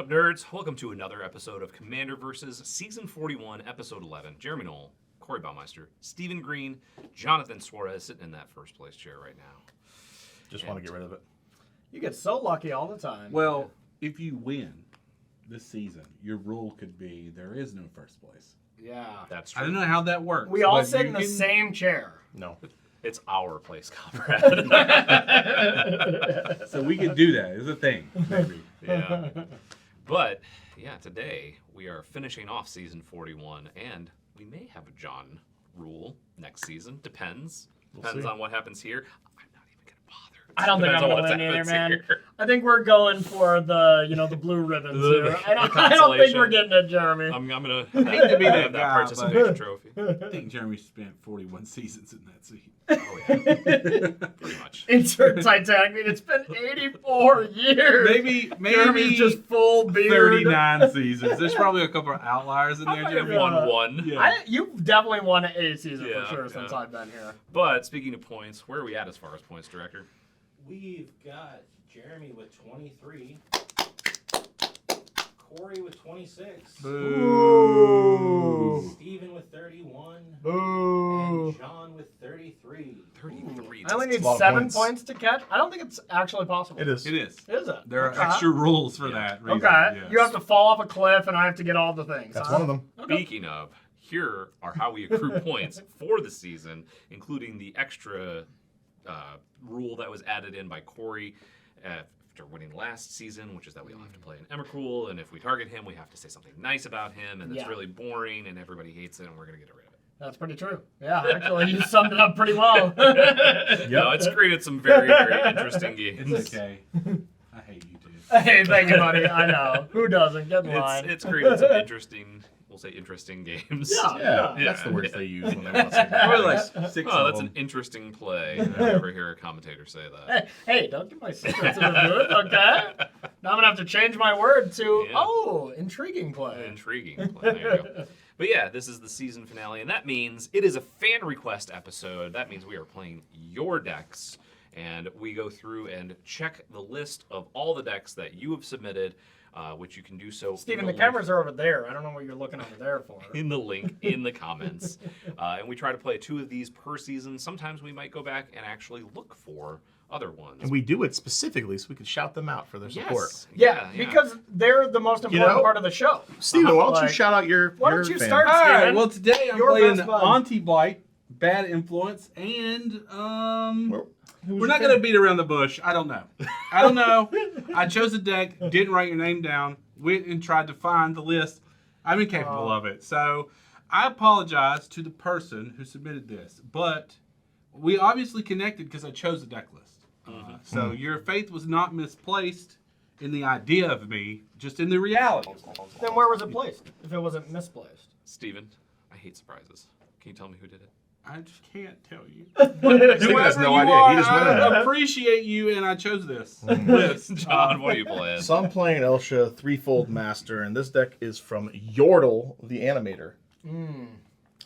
up, nerds? Welcome to another episode of Commander vs. Season 41, Episode 11. Jeremy Knoll, Corey Baumeister, Stephen Green, Jonathan Suarez sitting in that first place chair right now. Just want to get rid of it. You get so lucky all the time. Well, if you win this season, your rule could be there is no first place. Yeah. That's true. I don't know how that works. We all but sit you in the can- same chair. No. It's our place, comrade. So we could do that. It's a thing, maybe. Yeah. But, yeah, today we are finishing off Season 41, and we may have a John rule next season. Depends. Depends on what happens here. I'm not even going to bother. I don't think I'm Depends on going to what win either, happens man. here. I think we're going for the blue ribbons here. I don't think consolation. we're getting it, Jeremy. I'm going to hate to be that have that guy, participation trophy. I think Jeremy spent 41 seasons in that seat. Oh, yeah. Pretty much. Insert Titanic. I mean, it's been 84 years. Maybe Jeremy's just full beard. 39 seasons. There's probably a couple of outliers in there, I've Jeremy. won one. Yeah. You've definitely won a season Yeah, for sure since yeah. I've been here. But speaking of points, where are we at as far as points, Director? We've got Jeremy with 23, Corey with 26, Boo. Steven with 31, Boo. and John with 33. 33. I only need a lot of 7 points. points to catch. I don't think it's actually possible. It is. It is. Is it? There are Okay. extra rules for that reason. Okay. Yes. You have to fall off a cliff, and I have to get all the things. That's huh? one of them. Speaking of, here are how we accrue points for the season, including the extra rule that was added in by Corey after winning last season, which is that we all have to play an Emrakul, and if we target him, we have to say something nice about him, and it's Yeah. really boring, and everybody hates it, and we're going to get rid of it. That's pretty true. Yeah, actually, you summed it up pretty well. No, it's created some very, very interesting games. It's okay. I hate you too. Hey, thank you, buddy. I know. Who doesn't? Get in line. It's created some interesting, we'll say interesting games. Yeah. That's the words they use when they want to say Probably that. like 6 Oh, of that's them. an interesting play. I never hear a commentator say that. Hey, don't give my secrets to the good, okay? Now I'm going to have to change my word to, Yeah. intriguing play. Intriguing play. There you go. But yeah, this is the season finale, and that means it is a fan request episode. That means we are playing your decks, and we go through and check the list of all the decks that you have submitted, which you can do so. Steven, in the link- cameras are over there. I don't know what you're looking over there for. in the link in the comments. And we try to play 2 of these per season. Sometimes we might go back and actually look for other ones. And we do it specifically so we can shout them out for their support. Yes. Yeah, because they're the most important know? part of the show. Steven, why don't you Like, shout out your why your don't you fans? start? All right. Steven, Well, today I'm your playing best bud. Auntie Blight, Bad Influence, and Who's we're your not fan? going to beat around the bush. I don't know. I chose a deck, didn't write your name down, went and tried to find the list. I'm incapable of it. So I apologize to the person who submitted this, but we obviously connected because I chose the deck list. So your faith was not misplaced in the idea of me, just in the reality. Then where was it placed if it wasn't misplaced? Steven, I hate surprises. Can you tell me who did it? I just can't tell you. Steven has no idea. He just went in I there. appreciate you, and I chose this list. John, what are you playing? So I'm playing Elsha, Threefold Master, and this deck is from Yordle, the animator.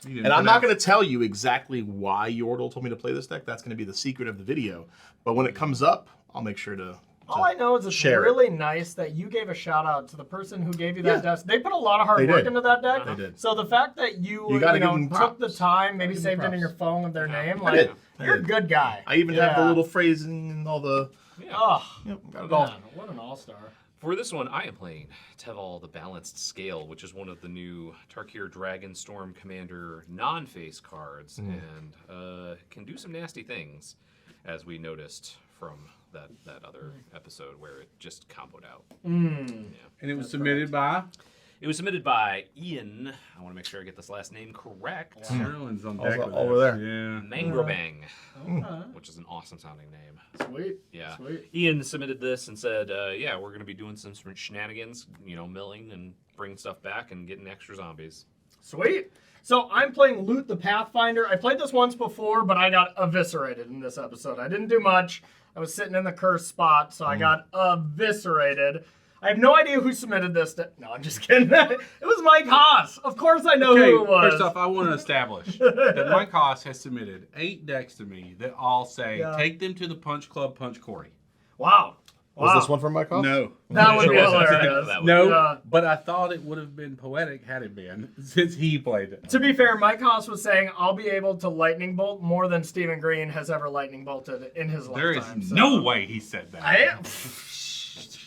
And I'm not going to tell you exactly why Yordle told me to play this deck. That's going to be the secret of the video. But when it comes up, I'll make sure to All I know is it's share it. really nice that you gave a shout out to the person who gave you that Yeah. deck. They put a lot of hard They work did. into that deck. They did. So the fact that you gotta give them took props. the time, maybe Gotta give them saved it in props. your phone with their name, I like did. I you're a did. good guy. I even have the Yeah. little phrasing and all the... Oh, Yep, got it all. man, what an all-star. For this one, I am playing Teval the Balanced Scale, which is one of the new Tarkir Dragonstorm Commander non-face cards, and can do some nasty things, as we noticed from that other episode where it just comboed out. And it was submitted by It was submitted by Ian. I want to make sure I get this last name correct. Maryland's on Over- deck with over this. there. Yeah. Mangrobang, Okay. which is an awesome sounding name. Sweet. Yeah. Sweet. Ian submitted this and said, yeah, we're going to be doing some shenanigans, milling and bringing stuff back and getting extra zombies. Sweet. So I'm playing Loot the Pathfinder. I played this once before, but I got eviscerated in this episode. I didn't do much. I was sitting in the cursed spot, so I got eviscerated. I have no idea who submitted this. No, I'm just kidding. It was Mike Haas. Of course I know Okay, who it was. first off, I want to establish that Mike Haas has submitted 8 decks to me that all say, Yeah. take them to the Punch Club, Punch Corey. Wow. Was Wow. this one from Mike Hoff? No. That would be Sure wasn't. hilarious. That would- No, Yeah. but I thought it would have been poetic had it been, since he played it. To be fair, Mike Haas was saying, I'll be able to lightning bolt more than Stephen Green has ever lightning bolted in his There is lifetime. so- no way he said that.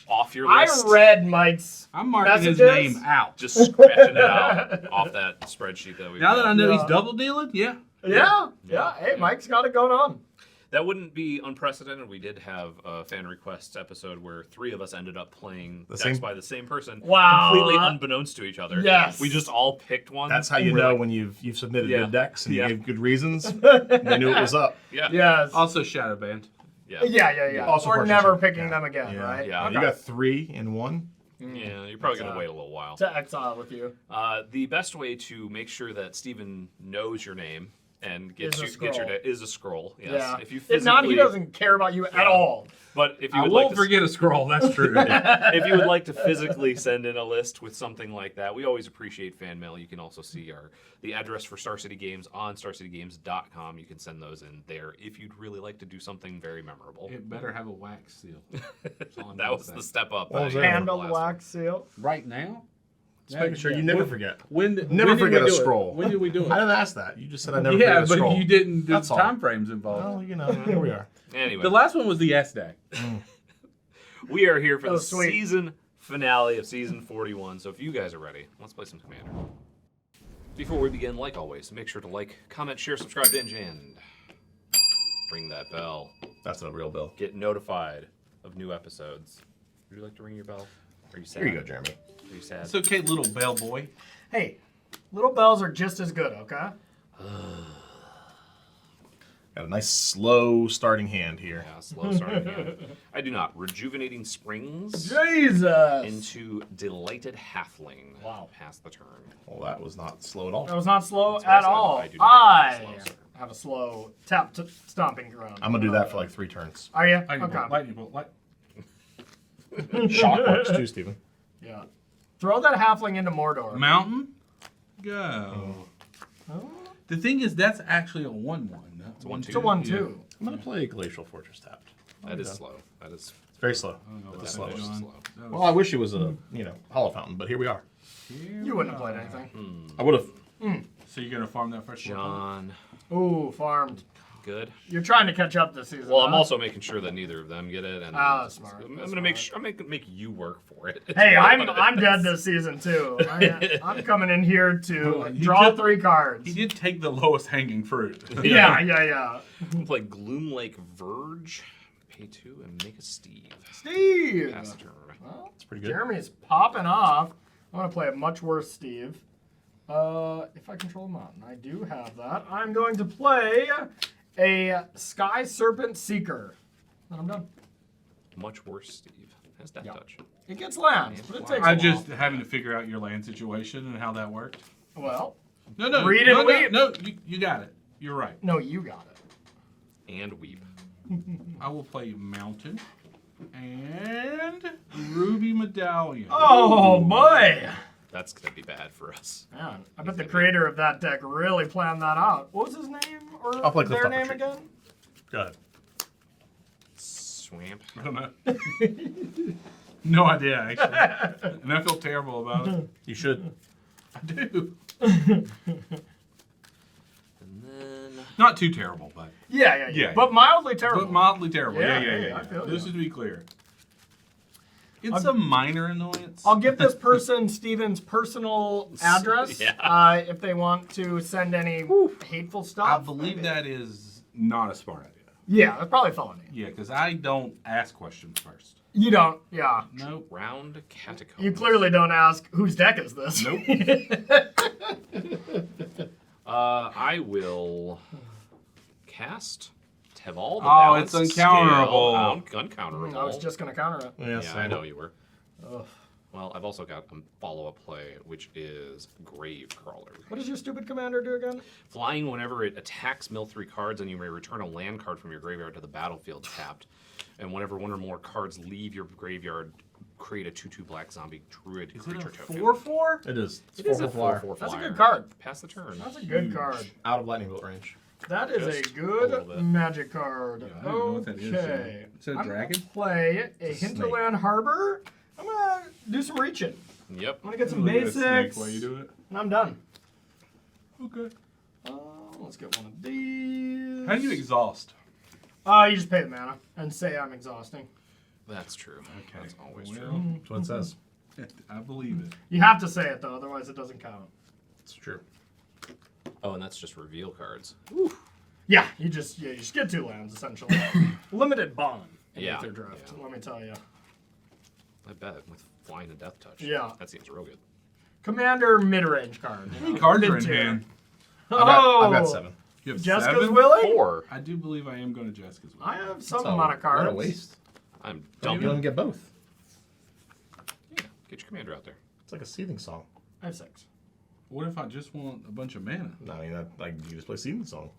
Off your I list. read Mike's. I'm marking his Messages? name out. Just scratching it out off that spreadsheet that we Now that I know Yeah. he's double dealing, yeah. Yeah. Hey, Mike's got it going on. That wouldn't be unprecedented. We did have a fan requests episode where 3 of us ended up playing The decks same- by the same person, Wow. completely unbeknownst to each other. Yes. We just all picked one. That's how you We're know like, when you've submitted Yeah. good decks and Yeah. you gave good reasons. They knew it was up. Yeah. Yes. Also Shadow Band. Yeah. Yeah. Also Or purchase never it. picking Yeah. them again, Yeah. right? Yeah. You got 3 in 1. Yeah, you're probably going to wait a little while. To exile with you. The best way to make sure that Steven knows your name and gets Is a you, scroll. is a scroll. Yes. Yeah. If you If not, he physically- doesn't care about you at all. But if you I would won't like to forget a scroll, that's true. if you would like to physically send in a list with something like that, we always appreciate fan mail. You can also see the address for Star City Games on starcitygames.com. You can send those in there if you'd really like to do something very memorable. It better have a wax seal. That's all I'm That gonna was say. the step up. What was you that? had Handle the the last one. wax seal. Right now? Just making sure you never forget. When Never when did forget we a do it? scroll. When did we do it? I didn't ask that. You just said I never Yeah, forget a but scroll. you didn't do That's all. time frames involved. Well, here we are. Anyway, The last one was the S deck. we are here for Oh, the sweet. season finale of season 41. So if you guys are ready, let's play some Commander. Before we begin, like always, make sure to like, comment, share, subscribe, binge, and ring that bell. That's a real bill. Get notified of new episodes. Would you like to ring your bell? Are you sad? Here you go, Jeremy. Are you sad? It's okay, little bell boy. Hey, little bells are just as good, okay? Got a nice slow starting hand here. Yeah, slow starting hand. I do not. Rejuvenating Springs Jesus. into Delighted Halfling. Wow. Pass the turn. Well, that was not slow at all. That was not slow That's what I at said. all. I do not have slow, sir. have a slow tap stomping ground. I'm gonna do that for like 3 turns. Are you? Lightning bolt, Okay. lightning bolt, Shock works too, Steven. Yeah. Throw that halfling into Mordor. Mountain, go. Oh. The thing is, that's actually a 1/1. It's a 1/2. It's a 1/2. I'm gonna play Glacial Fortress tapped. That is slow. That is It's very slow. that's slow. slow. Well, I wish it was a Hollow Fountain, but here we are. You wouldn't have played anything. I would have. So you're gonna farm that first one? John, Ooh, farmed. good. You're trying to catch up this season. Well, I'm huh? also making sure that neither of them get it, and Ah, that's smart. I'm That's gonna make smart. sure make you work for it. Hey, I'm dead this season too. I'm coming in here to He draw did- 3 cards. He did take the lowest hanging fruit. Yeah. I'm gonna play Gloom Lake Verge, pay 2, and make a Steve. Steve. Pass the turn. Well, It's pretty good. Jeremy's popping off. I'm gonna play a much worse Steve. If I control a mountain, I do have that. I'm going to play a Sky Serpent Seeker. And I'm done. Much worse, Steve. Has Death Yeah. Touch. It gets lands, but it takes a I'm while. just having to figure out your land situation and how that worked. Well, No, Read no, and no, weep. no, you got it. You're right. no, you got it. And Weep. I will play Mountain and Ruby Medallion. Oh boy! That's gonna be bad for us. Man, I bet the creator of that deck really planned that out. What was his name or I'll play their Cliff name Retreat. again? Go ahead. Swamp. I don't know. No idea, actually. And I feel terrible about it. You should. I do. And then Not too terrible, but Yeah. But mildly terrible. mildly terrible. Yeah, Yeah. hey, I feel This you. is to be clear. It's a minor annoyance. I'll give this person Steven's personal address if they want to send any hateful stuff. I believe that is not a smart idea. Yeah, that's probably felony. Yeah, because I don't ask questions first. You don't, yeah. Nope. Round Catacombs. You clearly don't ask, whose deck is this? Nope. I will cast Teval the Oh, it's Balanced uncounterable. Scale. Uncounterable. I was just going to counter it. Yes, Yeah, I know you were. Ugh. Well, I've also got a follow-up play, which is Grave Crawler. What does your stupid commander do again? Flying whenever it attacks, mill 3 cards, and you may return a land card from your graveyard to the battlefield tapped. And whenever one or more cards leave your graveyard, create a 2/2 black zombie druid Is it creature a token. 4/4? It is. It's It is 4 a flyer. 4/4 That's a flyer. good card. Pass the turn. That's a good card. Out of lightning bolt range. That is Just a a little good bit. magic card. Yeah, I don't know what that is, Okay. Is it a I'm dragon? gonna play a It's a snake. Hinterland Harbor. I'm gonna do some reaching. Yep. I'm gonna get some Look at that basics. snake while you do it. And I'm done. Okay. Let's get one of these. How do you exhaust? You just pay the mana and say I'm exhausting. That's true. Okay. That's always Well, true. That's what it says. I believe it. You have to say it though, otherwise it doesn't count. It's true. Oh, and that's just reveal cards. Yeah, you just get 2 lands essentially. Limited bond in Yeah, Aether Drift. yeah. Let me tell you. I bet with flying and death touch. Yeah. That seems real good. Commander mid-range card. How many cards are in Mid-tier. hand? I've got 7. You have Jessica's 7? willing? 4. I do believe I am going to Jessica's will. I have some That's amount of cards. What a waste. I'm You dumping. don't get both. Yeah, get your commander out there. It's like a seething song. I have 6. What if I just want a bunch of mana? No, I mean, like you just play seething song.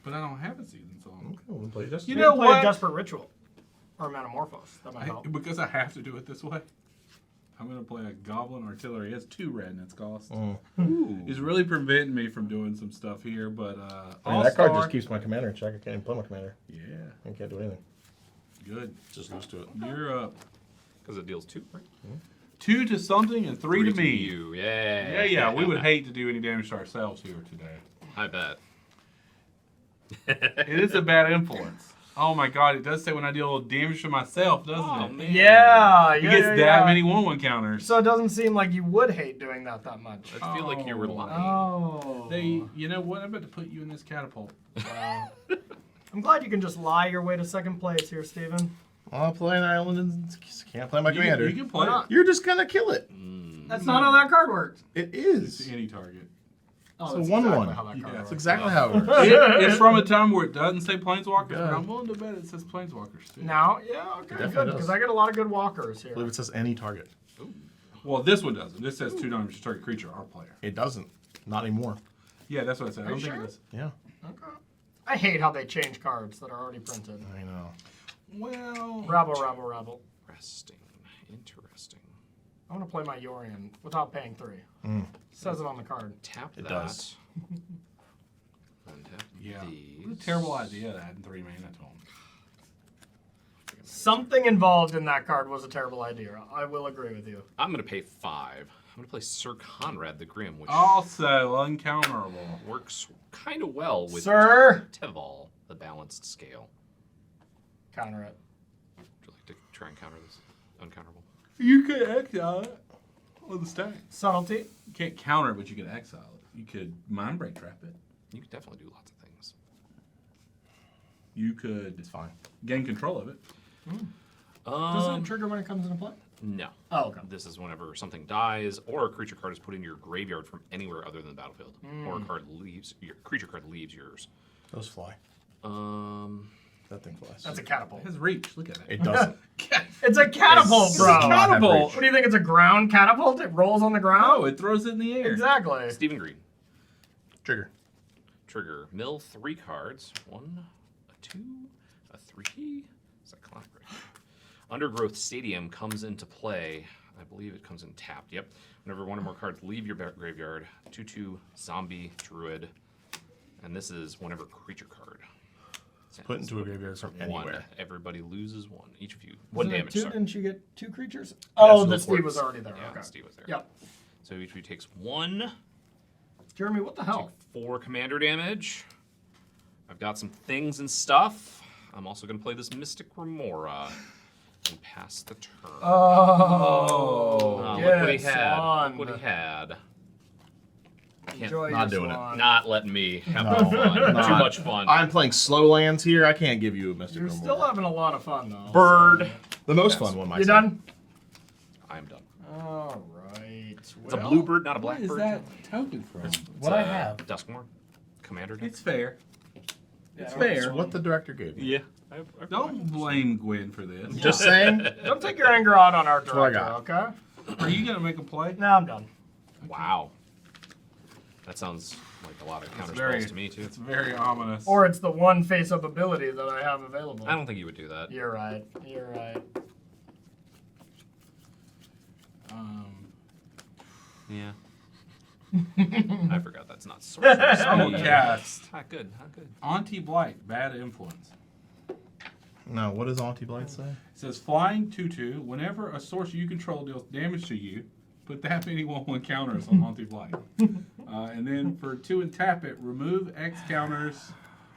But I don't have a season song. Okay, we'll play just. You You know know play what? a Desperate Ritual or Metamorphose. That might help. Because I have to do it this way. I'm going to play a Goblin Artillery. It has 2 red in its cost. It's really preventing me from doing some stuff here, but I mean, that card All-Star- just keeps my commander in check. I can't even play my commander. Yeah, I can't do anything. good. Just lose to it. You're up. Because it deals 2, right? 2 to something and 3 to me. you. Yeah. Yeah, we would hate to do any damage to ourselves here today. I bet. It is a bad influence. Oh my god, it does say when I deal damage to myself, doesn't Oh, it? man. Yeah, It yeah, gets yeah, that yeah. many 1/1 counters. So it doesn't seem like you would hate doing that much. I feel like you were lying. Oh. You know what? I'm about to put you in this catapult. Wow. I'm glad you can just lie your way to second place here, Steven. I'll play an island and can't play my commander. You can play Why not? it. You're just gonna kill it. That's not how that card works. It It's is. any target. Oh, It's a that's 1/1. exactly how that card Yeah, works. That's exactly how it works. It's from a time where it doesn't say Planeswalkers, but Yeah. I'm willing to bet it says Planeswalkers too. Now, yeah, okay, definitely good, does. because I get a lot of good walkers I here. believe it says any target. Well, this one doesn't. This says 2 damage to target creature or player. It doesn't. Not anymore. Yeah, that's what I said. I Are don't you think sure? it is. Yeah. Okay. I hate how they change cards that are already printed. I know. Well, Rabble. Interesting. Interesting. I want to play my Yorion without paying 3. Says it on the card. Tap It that. does. Untap yeah. these. What a terrible idea that adding 3 mana to them. Something involved in that card was a terrible idea. I will agree with you. I'm going to pay 5. I'm going to play Sir Conrad the Grim, which Also uncounterable. works kind of well with Sir! Teval, the balanced scale. Counter it. Would you like to try and counter this? Uncounterable. You could exile it on the stack. Subtlety. You can't counter it, but you could exile it. You could mind break trap it. You could definitely do lots of things. You could It's fine. gain control of it. Doesn't it trigger when it comes into play? No. Oh, okay. This is whenever something dies or a creature card is put in your graveyard from anywhere other than the battlefield, or a card leaves your creature card leaves yours. Those fly. That thing flies. That's a catapult. It has reach. Look at it. It doesn't. It's a catapult, It's bro. not have Catapult. reach. What do you think? It's a ground catapult? It rolls on the ground? Oh, it throws it in the air. Exactly. Stephen Green. Trigger. Trigger. Mill 3 cards. 1, a 2, a 3. Is that Climax? Undergrowth Stadium comes into play. I believe it comes in tapped. Yep. Whenever one or more cards leave your graveyard, 2/2 zombie druid, and this is whenever creature card. Put into a graveyard from One. anywhere. Everybody loses 1. Each of you. 1 Isn't it damage. 2? Sorry. Didn't you get 2 creatures? Yeah, Oh, so the it Steve works. was already there. Yeah, Okay. Steve was there. Yep. So each of you takes 1. Jeremy, what the hell? 4 commander damage. I've got some things and stuff. I'm also going to play this Mystic Remora and pass the turn. Oh, Look what he get had. swan. Look what he had. Can't, Enjoy not your doing it. swan. not letting me have No, no fun. not. Too much fun. I'm playing slow lands here. I can't give you a Mystic You're Remora. still having a lot of fun, though. Bird. The most fun one, might You say. done? I'm done. All right. It's a bluebird, not a What is blackbird. that token from? What I have. Duskmore. Commander deck. It's fair. Yeah, It's I don't- fair. It's what the director gave me. Yeah. Don't blame Gwen for this. Just saying. Don't take your anger out on our what I director, got. okay? Are you gonna make a play? No, I'm done. Wow. That sounds like a lot of counter very- spells to me, too. It's very ominous. Or it's the one face-up ability that I have available. I don't think you would do that. You're right. You're right. Yeah. I forgot that's not sorcerer I will speed. cast Not good. Not good. Auntie Blight, bad influence. No, what does Auntie Blight say? It says flying 2/2. Whenever a sorcerer you control deals damage to you, put that many 1/1 counters on Auntie Blight. And then for 2 and tap it, remove X counters.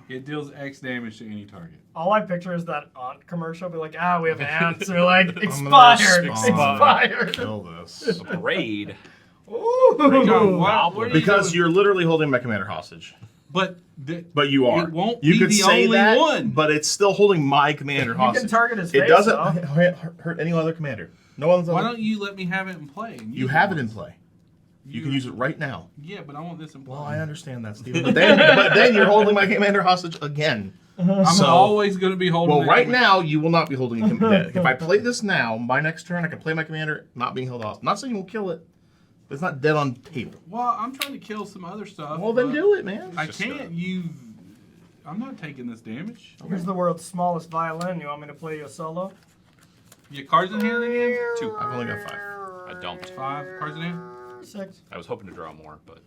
It deals X damage to any target. All I picture is that aunt commercial. Be like, we have ants. They're like, expired, expired. Kill this. A parade. John, Ooh. what are Because you you're literally holding my commander hostage. But But you are. It won't you be could the say only that, one. but it's still holding my commander You hostage. can target his It face, doesn't though. hurt any other commander. No one's. why don't you let me have it in play? And You use have it in play. You can You- use it right now. Yeah, but I want this in play. Well, I understand that, Steven. But then you're holding my commander hostage again. I'm So- always going to be holding. Well, that right commander. now you will not be holding a commander. If I play this now, my next turn I can play my commander not being held hostage. I'm not saying we'll kill it, but it's not dead on paper. Well, I'm trying to kill some other stuff. Well, then but do it, man. I can't. I'm not taking this damage. Here's the world's smallest violin. You want me to play you a solo? Your cards in hand again? 2. I've only got 5. I don't. 5 cards in hand. 6. I was hoping to draw more, but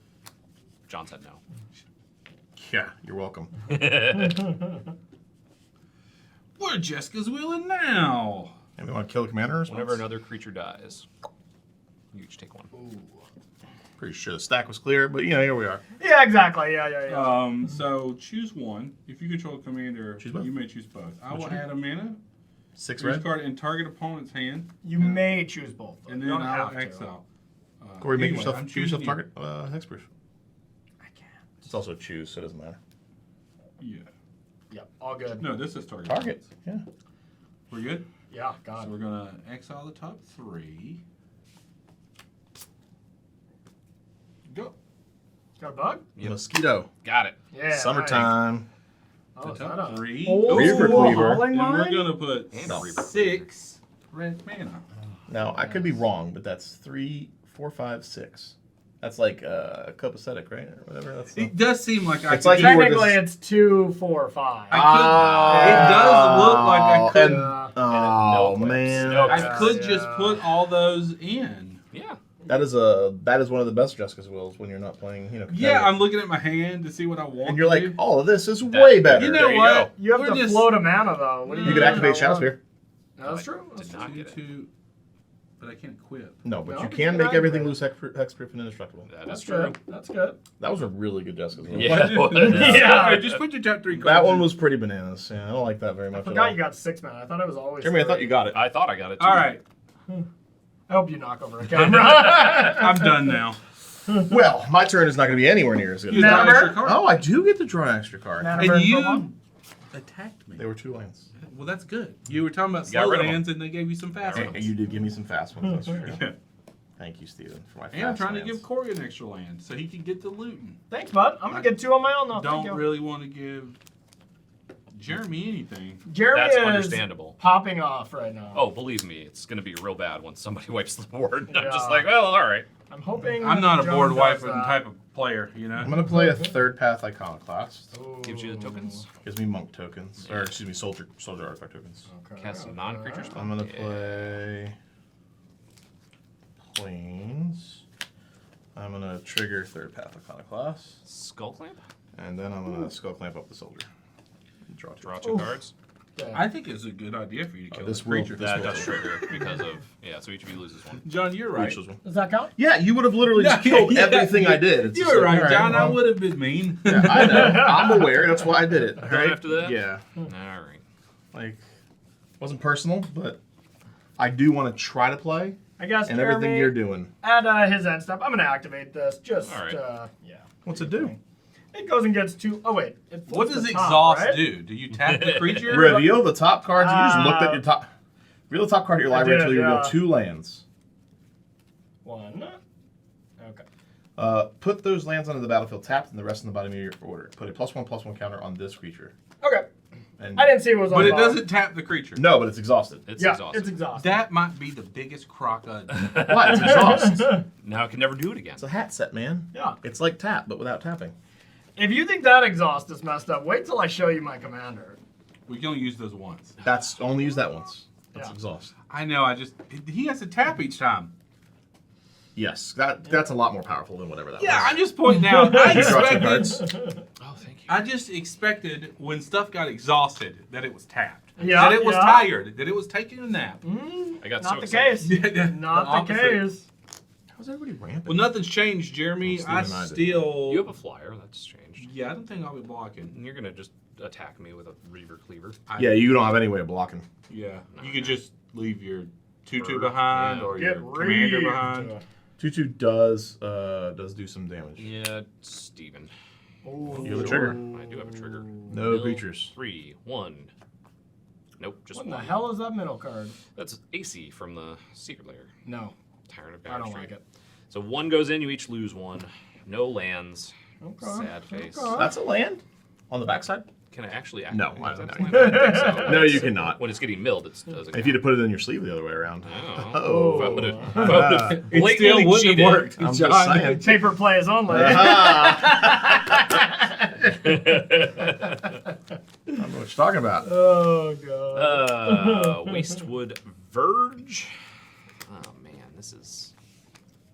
John said no. Yeah, you're welcome. Where Jessica's wheeling now? And we want to kill the commander? Whenever another creature dies, you each take 1. Pretty sure the stack was clear, but here we are. Yeah, exactly. Yeah. So choose one. If you control a commander, Choose both. you may choose both. I will Which add a mana, 6 choose red. card, and target opponent's hand, You may choose both. though. and You then don't I'll have to. exile. Corey, make Anyway, yourself, I'm give yourself choosing you. target hexproof. I can't. It's also choose, so it doesn't matter. Yeah. Yep. All good. No, this is target. Target. Yeah. We're good. Yeah. So God. we're gonna exile the top 3. Go. Got a bug? Yep. Mosquito. Got it. Yeah. Summertime. Nice. Oh, The is top that a 3. Oh, Reaver Cleaver. Hauling And we're Mine? gonna put And a Reaver 6 red mana. Now I could be wrong, but that's 3, 4, 5, 6. That's like copacetic, right, or whatever. That's the... It does seem like I It's could like just- you were Technically, this- it's 2, 4, 5. It does look like I could. Yeah. Oh no man, no I Yeah, could just put all those in. Yeah. that is one of the best Jessica's wills when you're not playing. Yeah, competitive. I'm looking at my hand to see what I want. And you're to like, do. oh, this is way better. You know There you what? go. You have We're to just- float a mana, though. What do You could activate know? Shadowsphere. No, that's true. Did not get it. 2, but I can't equip. No, but No, you but can you make can everything activate loose hexproof and indestructible. That That's is true. good. That's good. That was a really good Jessica's will. Yeah. it was. Yeah. Alright, just put your top 3 cards. That one in. was pretty bananas. Yeah, I don't like that very much. I forgot you got 6 mana. I thought it was always. Jeremy, I 3. thought you got it. I thought I got it too. All right, I hope you knock over a camera. I'm done now. Well, my turn is not going to be anywhere near as good. You as draw an Never. extra card. Oh, I do get to draw an extra card. Mana And burn for you one. attacked me. They were 2 lands. Well, that's good. You were talking about Got slow rid of 'em. lands, and they gave you some fast And ones. you did give me some fast ones. That's true. Yeah. Thank you, Steven, for my fast And I'm trying to lands. give Corey an extra land so he can get the looting. Thanks, bud. I'm gonna get 2 on my own. though. Thank Don't you. really want to give Jeremy anything. Jeremy That's is understandable. popping off right now. Oh, believe me, it's going to be real bad when somebody wipes the board. I'm just Yeah. like, well, all right. I'm hoping. I'm not a John board does wiping that. type of player, you know. I'm going to play a third path iconoclast. Ooh. Gives you the tokens. Gives me monk tokens. Or, excuse me, soldier artifact tokens. Okay, Cast some okay. non-creature spells. I'm going to Yeah. play planes. I'm going to trigger third path iconoclast. Skull Clamp? And then I'm going to skull clamp up the soldier. Draw 2. Draw 2 Oof. cards. Okay. I think it's a good idea for you to kill this this will- creature. this That will- does trigger because of, so each of you loses one. John, you're right. Which was one. Does that count? Yeah, you would have literally just Yeah, killed yeah. everything I did. It's You just were like, right, all John. I well, would have been mean. Yeah, I know. I'm aware. That's why I did it. All right? after that? Yeah. All right. Like, wasn't personal, but I do want to try to play, I guess. and Jeremy, everything you're doing. At his end step, I'm gonna activate this. Just All right. yeah. What's it do? It goes and gets 2. Oh wait. It What flips does the top, exhaust right? do? Do you tap the creature? Reveal the top cards. You just looked at your top. Reveal the top card of your I library did, until you reveal yeah. 2 lands. 1. Okay. Put those lands onto the battlefield tapped, and the rest in the bottom of your order. Put a +1/+1 counter on this creature. Okay. And I didn't see it was on. But it bottom. doesn't tap the creature. No, but it's exhausted. It's Yeah, exhausted. it's exhausting. That might be the biggest crock of. Why? It's exhaust. Now I can never do it again. It's a hat set, man. Yeah. It's like tap, but without tapping. If you think that exhaust is messed up, wait till I show you my commander. We can only use those once. That's only use that once. That's Yeah. exhaust. I know. He has to tap each time. Yes, that's a lot more powerful than whatever that Yeah, was. I'm just pointing out. I You draw 2 expected. cards. Oh, thank you. I just expected when stuff got exhausted that it was tapped. Yeah, That it was yeah. tired. That it was taking a nap. I got Not so the excited. case. Not the case. How's everybody rampant? Well, nothing's changed, Jeremy. Well, I Steve and I did. still. You have a flyer. That's changed. Yeah, I don't think I'll be blocking. And you're gonna just attack me with a Reaver Cleaver. Yeah, you don't have any way of blocking. Yeah, you could just leave your 2/2 behind Yeah. or Get your commander reeved. behind. 2/2 does do some damage. Yeah, Steven. Ooh. You have a trigger. I do have a trigger. No Mill creatures. 3, 1. Nope, just What in one. the hell is that middle card? That's AC from the Secret Lair. No, Tyrant of I Boundary don't Street. like it. So 1 goes in, you each lose 1. No lands. Okay. Sad face. Okay. That's a land on the backside. Can I actually No, activate I that don't land? know. I don't think so. No, you cannot. When it's getting milled, it doesn't. If you'd have put it in your sleeve the other way around. Oh. Oh. If I would've- if I Ah. would've It blatantly still wouldn't cheated. have worked. I'm John. just saying. Paper plays only. I don't know what you're talking about. Oh god. Wastewood Verge. Oh man, this is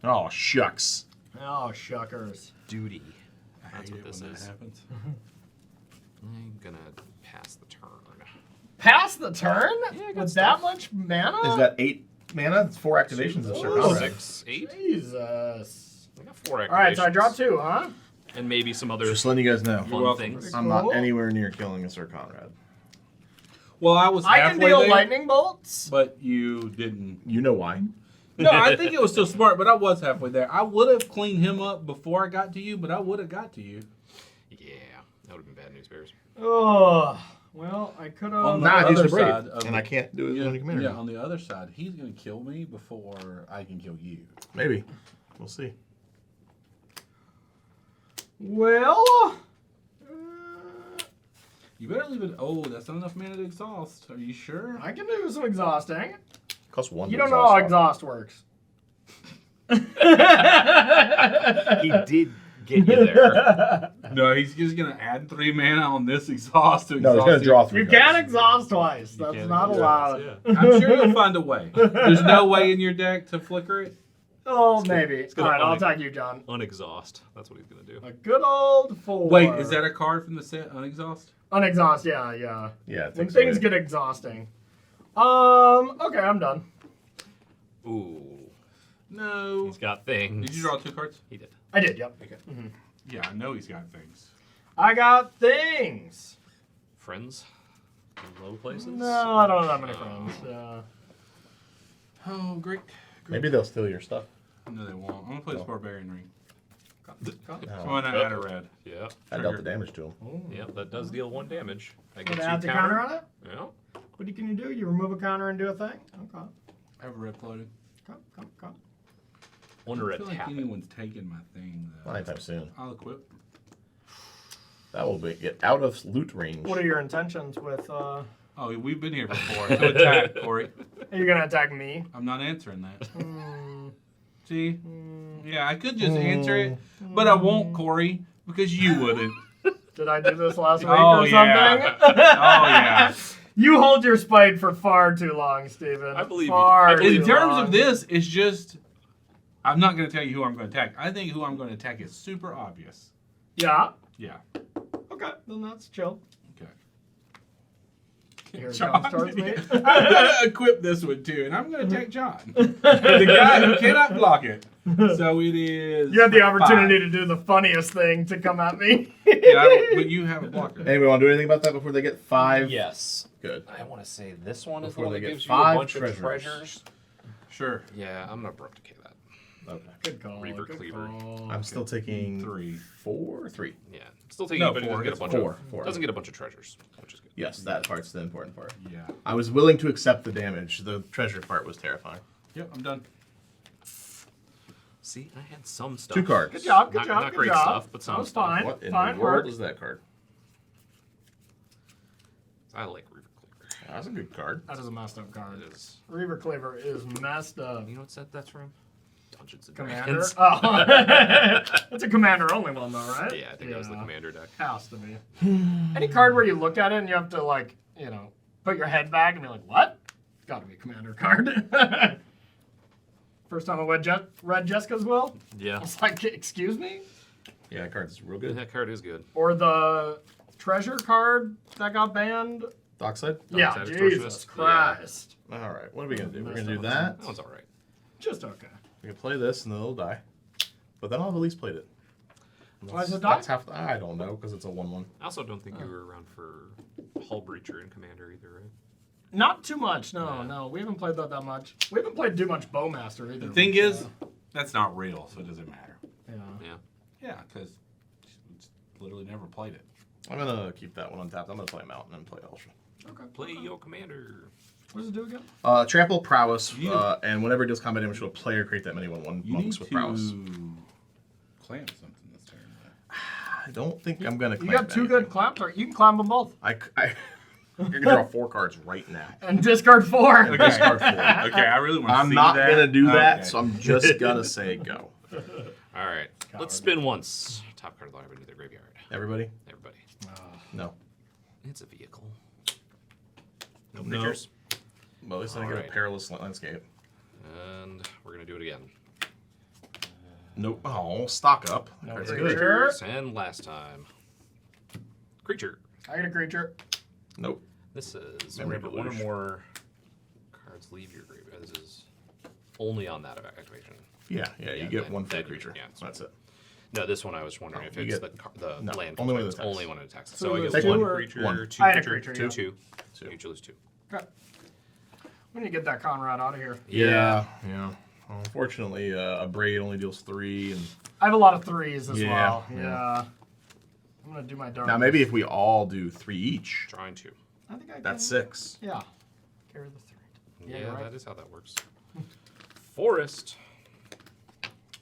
Oh, shucks. Oh shuckers. duty. I That's hate what it this when is. that happens. I'm gonna pass the turn. Pass the turn? Yeah, good With stuff. that much mana? Is that 8 mana? It's 4 activations of Sir Ooh. Conrad. 6, 8. Jesus. I got 4 activations. Alright, so I draw 2, huh? And maybe some other Just letting you guys know. fun You're welcome. things. I'm not anywhere near killing a Sir Conrad. Well, I was I can halfway deal there, lightning bolts. but you didn't. You know why? No, I think it was still smart, but I was halfway there. I would have cleaned him up before I got to you, but I would have got to you. Yeah, that would have been bad news bears. Oh, well, I could On have. the Nah, he's other a brave, side of and the- I can't do it Yeah, on your commander. yeah, on the other side, he's going to kill me before I can kill you. Maybe. We'll see. Well, You better leave it. Oh, that's not enough mana to exhaust. Are you sure? I can do some exhausting. Costs 1. You to don't know how exhaust. exhaust works. He did get you there. No, he's just going to add 3 mana on this exhaust to No, exhaust he's going to draw you. 3 You cards. can't exhaust twice. You That's can't not exhaust, allowed. yeah. I'm sure you'll find a way. There's no way in your deck to flicker it. Oh, maybe. gonna All right, I'll un- attack you, John. Unexhaust. That's what he's gonna do. A good old 4. Wait, is that a card from the set, Unexhaust? Unexhaust? Yeah, yeah. Yeah, it When takes things away. get exhausting. Okay, I'm done. Ooh, No. he's got things. Did you draw 2 cards? He did. I did, yep. Okay. Yeah, I know he's got things. I got things. Friends. In low places. No, I don't have that many friends. Oh, great. Maybe they'll steal your stuff. No, they won't. I'm going to play this Barbarian Ring. No. So why not add a red? Yeah. I dealt the damage to him. Yeah, that does deal 1 damage. I Would get I you add the counter on it? Yeah. What can you do? You remove a counter and do a thing? Okay. I have a red floating. Come. Wonder I at feel like tap. anyone's taking my thing, though. Not anytime soon. I'll equip. That will be get out of loot range. What are your intentions with, Oh, we've been here before. To attack, Corey. Are you gonna attack me? I'm not answering that. Hmm. See? Yeah, I could just answer it, but I won't, Corey, because you wouldn't. Did I do this last week Oh, or yeah. something? Oh, yeah. You hold your spite for far too long, Steven. I believe you. far I believe In too terms long. of this, it's just... I'm not going to tell you who I'm going to attack. I think who I'm going to attack is super obvious. Yeah. Yeah. Okay, then that's chill. Okay. Here John. comes towards me. I'm going to equip this one, too, and I'm going to attack John. The guy who cannot block it. So it is... You had the opportunity 5. to do the funniest thing to come at me. Yeah, but you have a blocker. Anybody want to do anything about that before they get 5? Yes. Good. I want to say this one is the Before one they that get gives you 5 a bunch treasures. of treasures. Sure. Yeah, I'm gonna Brook Decay that. Okay. Good call. Reaver good Cleaver. call. I'm still taking 3. 4? 3. Yeah, still taking No, it, but it 4. doesn't get a It's bunch 4. of 4. doesn't get a bunch of treasures, which is good. Yes, that part's the important part. Yeah. I was willing to accept the damage. The treasure part was terrifying. Yep, I'm done. See, I had some stuff. 2 cards. Good job. Good Not- job. not good great job. stuff, but some That was stuff. fine. What in fine the world work. is that card? I like Reaver Cleaver. That's a good card. That is a messed up card. It is. Reaver Cleaver is messed up. You know what set that's from? Dungeons and Commander? Dragons. Oh. It's a commander only one, though, right? Yeah, I think that was the commander deck. Has to be. Any card where you look at it and you have to, like, you know, put your head back and be like, what? It's got to be a commander card. First time I read Jessica's will. I Yeah. was like, excuse me? Yeah, that card's real good. That card is good. Or the treasure card that got banned. Dockside? Yeah, Dockside Jesus Extortionist? Christ. All right, what are we going to do? We're going to do Messed that. That one's all right. Just okay. We can play this and then it'll die. But then I'll have at least played it. Why does it die? That's half. I don't know, because it's a 1/1. I also don't think you were around for Hull Breacher and Commander either, right? Not too much. No, Yeah. no. We haven't played that much. We haven't played too much Bowmaster either. The thing is, that's not real, so it doesn't matter. Yeah. Yeah. Yeah, because literally never played it. I'm going to keep that one untapped. I'm going to play Mountain and play Ultra. Okay. Play your Commander. What does it do again? Trample, Prowess, You- and whenever it deals combat damage to a player, create that many 1/1 You monks need with to Prowess. clamp something this turn. I don't think I'm going to You got two good clamps, or you can climb them both. You're going to draw 4 cards right now. And discard 4. Okay. Discard 4. Okay, I really want to I'm see not that. going to do that, Okay. so I'm just going to say go. All right. Let's spin once. Top card of the library into the graveyard. Everybody? Everybody. No. It's a vehicle. No No. creatures. Well, at least I didn't get a Alright. perilous landscape. And we're going to do it again. Nope. Oh, stock up. No That's creature. good. Creatures. And last time. Creature. I got a creature. Nope. This is Memory whenever one or deluge. more cards leave your graveyard. This is only on that activation. Yeah, you Yeah, get that- one for the that- creature. yeah. That's it. No, this one I was wondering Oh, if you it's get- the no, land only when it constraints, attacks. only when it attacks. So So I it get was one two or- creature, One. two I had a creature, creature, yeah. two. Two. You choose two. Okay. We need to get that Conrad out of here. Yeah. Unfortunately, a braid only deals 3, and I have a lot of 3s as Yeah, well. yeah. Yeah. I'm going to do my dark. now maybe if we all do 3 each, Trying to. I think I can. that's 6. Yeah. Carry the 3. Yeah, you're right. that is how that works. Forest.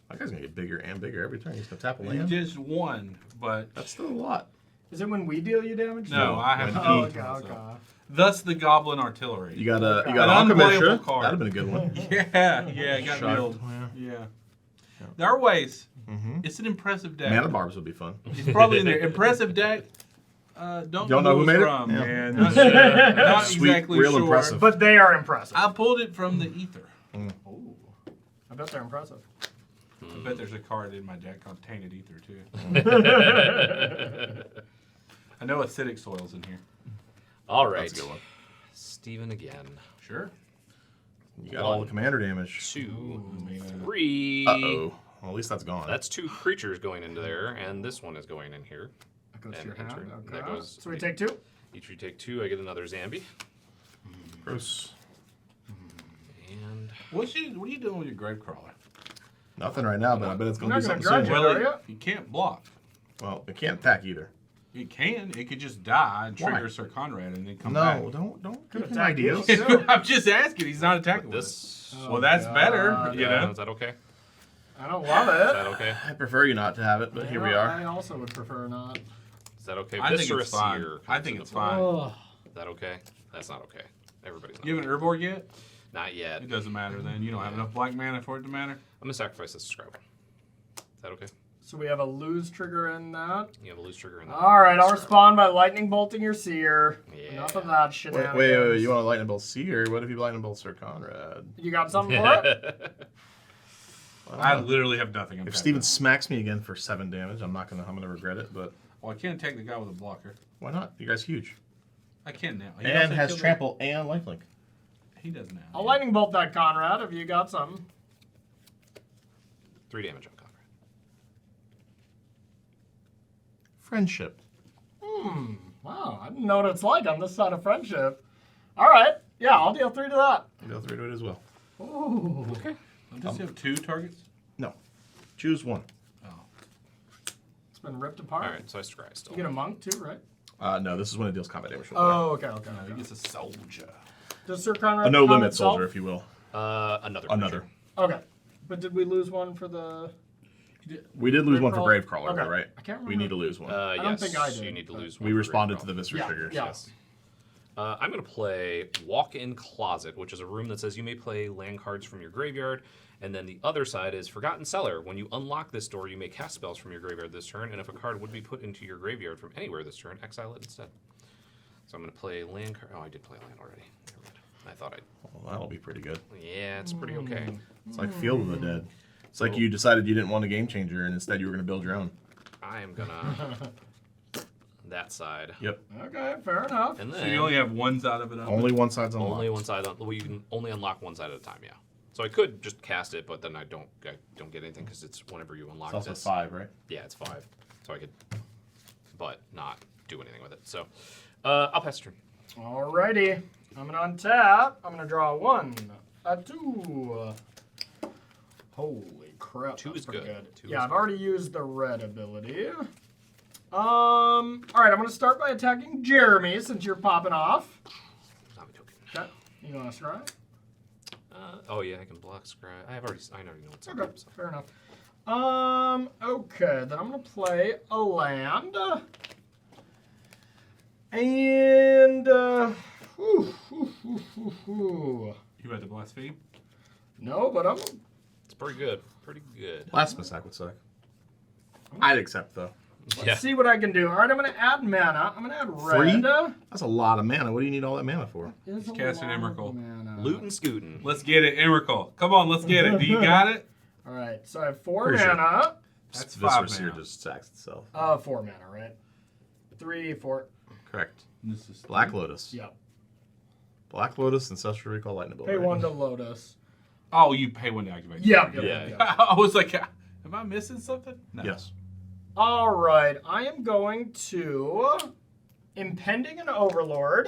That guy's gonna get bigger and bigger every turn. He's gonna tap a You land. just won, but That's still a lot. Is it when we deal you damage? no, I have when to Oh, eat okay, myself. okay. Thus the Goblin Artillery. You got a An unplayable Alchemist. card. That'd have been a good one. Yeah, it got Sharp, milled. yeah. Yeah. There are ways. Mm-hmm. It's an impressive deck. Mana Barbs would be fun. It's probably in there. Impressive deck. Don't know who it's made it? from, Yeah. man. Not Sweet, exactly real sure. impressive. But they are impressive. I pulled it from the ether. Ooh. I bet they're impressive. I bet there's a card in my deck called Tainted Ether too. I know acidic soil's in here. All right. That's a good one. Steven again. Sure. You got all the commander damage. 2, man. 3. Uh-oh. Well, at least that's gone. That's 2 creatures going into there, and this one is going in here. That goes to And your hand. enter. Okay. That goes- So we take 2? Each you take 2, I get another Zambi. gross. And What are you doing with your Gravecrawler? Nothing right now, but I bet it's You're gonna not do gonna something grudge soon. it, Well, are you? you can't block. Well, it can't attack either. It can. It could just die and trigger Why? Sir Conrad and then come No, back. don't Could give him attack ideas. you. I'm just asking. He's not attacking with this. us. Well, that's better. God. You know. Is that okay? I don't love Is it. that okay? I prefer you not to have it, but here we Yeah, I are. also would prefer not. Is that okay? I think Viscera it's fine. Seer I comes think into it's play. fine. Oh. Is that okay? That's not okay. Everybody's not. You haven't Urborg yet? Not yet. It doesn't matter then. You don't have enough black mana for it to matter. I'm gonna sacrifice this scribe. Is that okay? So we have a lose trigger in that. You have a loose trigger in that. All right, I'll respond by lightning bolting your seer. Yeah. Enough of that shit. Wait. You want to lightning bolt Seer? What if you lightning bolt Sir Conrad? You got something for it? I literally have nothing. If Steven smacks me again for 7 damage, I'm gonna regret it. But Well, I can't take the guy with a blocker. why not? You guys huge. I can now. He And also has killed trample and lifelink. me. He does now. I'll lightning bolt that Conrad if you got something. 3 damage on Conrad. Friendship. Wow, I didn't know what it's like on this side of friendship. All right, yeah, I'll deal 3 to that. You deal 3 to it as well. Ooh. Okay. Does he have 2 targets? No. Choose one. Oh. It's been ripped apart. All right, so I scry still. You get a monk too, right? No, this is when it deals combat damage. Oh, okay, okay. No, he okay. gets a soldier. Does Sir Conrad A no count limit itself? soldier, if you will. Another. Another. creature. Okay, but did we lose one for the? We did lose one for Gravecrawler? Gravecrawler, Okay. though, right? I can't We remember. need to lose one. Yes, don't think I did, you need to but- lose one. We for responded Gravecrawler. to the Viscera Yeah, triggers. yeah. Yes. I'm going to play Walk-In Closet, which is a room that says you may play land cards from your graveyard. And then the other side is Forgotten Cellar. When you unlock this door, you may cast spells from your graveyard this turn. And if a card would be put into your graveyard from anywhere this turn, exile it instead. So I'm going to play land card. Oh, I did play a land already. Never mind. I thought I'd. Well, that'll be pretty good. Yeah, it's pretty okay. It's like Field of the Dead. It's like you decided you didn't want a game changer, and instead you were going to build your own. I am gonna that side. Yep. Okay, fair enough. And So then you only have one side of it open? Only one side's unlocked. only one side. Well, you can only unlock one side at a time. Yeah. So I could just cast it, but then I don't get anything because it's whenever you unlock It's also this. 5, right? Yeah, it's 5. So I could, but not do anything with it. So I'll pass the turn. Alrighty. I'm going to untap. I'm going to draw a 1, a 2. Holy crap. 2 that's is pretty good. 2 Yeah, is I've good. already used the red ability. Alright, I'm going to start by attacking Jeremy since you're popping off. Zombie token. Okay. You want to scry? Oh yeah, I can block scry. I already know what's Okay, up. So. fair enough. Okay, then I'm going to play a land. And, You had to blaspheme? no, but I'm It's pretty good. Pretty good. Blasphemous act would suck. I'd accept, though. Yeah. see what I can do. All right, I'm going to add mana. I'm going to add red. 3? That's a lot of mana. What do you need all that mana for? Is a Cast an lot of Emrakul. mana. Lootin' scootin'. Let's get it, Emrakul. Come on, let's get it. Do you got it? All right, so I have 4 Pretty sure. mana. That's Viscera 5 Seer mana. just sacks itself. 4 mana, right? 3, 4. Correct. This is Black Lotus. Yep. Black Lotus, Ancestral Recall, Lightning Bolt. Pay right? 1 to Lotus. Oh, you pay one to activate. Yep. Yeah. I was like, am I missing something? No. Yes. All right, I am going to Impending an Overlord,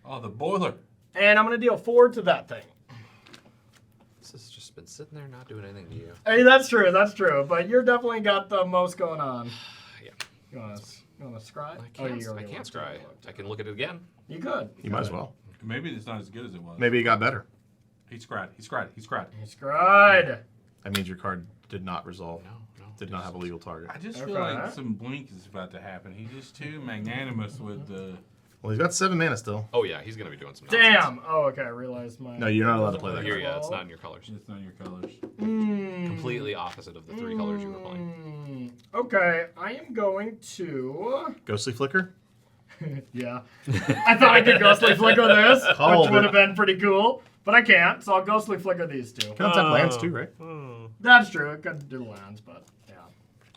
Oh, the boiler. and I'm going to deal 4 to that thing. This has just been sitting there not doing anything to you. Hey, that's true, but you're definitely got the most going on. Yeah. You want to scry? I can't scry. I can look at it again. You could. You might as well. Maybe it's not as good as it was. Maybe it got better. He scryed. He scryed. He scryed. You scryed. That means your card did not resolve. No. Did not have a legal target. I just feel Okay. like some blink is about to happen. He's just too magnanimous with the. Well, he's got 7 mana still. Oh yeah, he's gonna be doing some nonsense. Damn. Oh, okay, I realized my... No, you're not allowed to play that Here, card. yeah, it's not in your colors. It's not your colors. Completely opposite of the 3 colors you were playing. Okay, I am going to... Ghostly Flicker? Yeah. I thought I could Ghostly Flicker this, Called which would it. have been pretty cool. But I can't, so I'll Ghostly Flicker these 2. Can untap lands too, right? That's true, it could do lands, but yeah.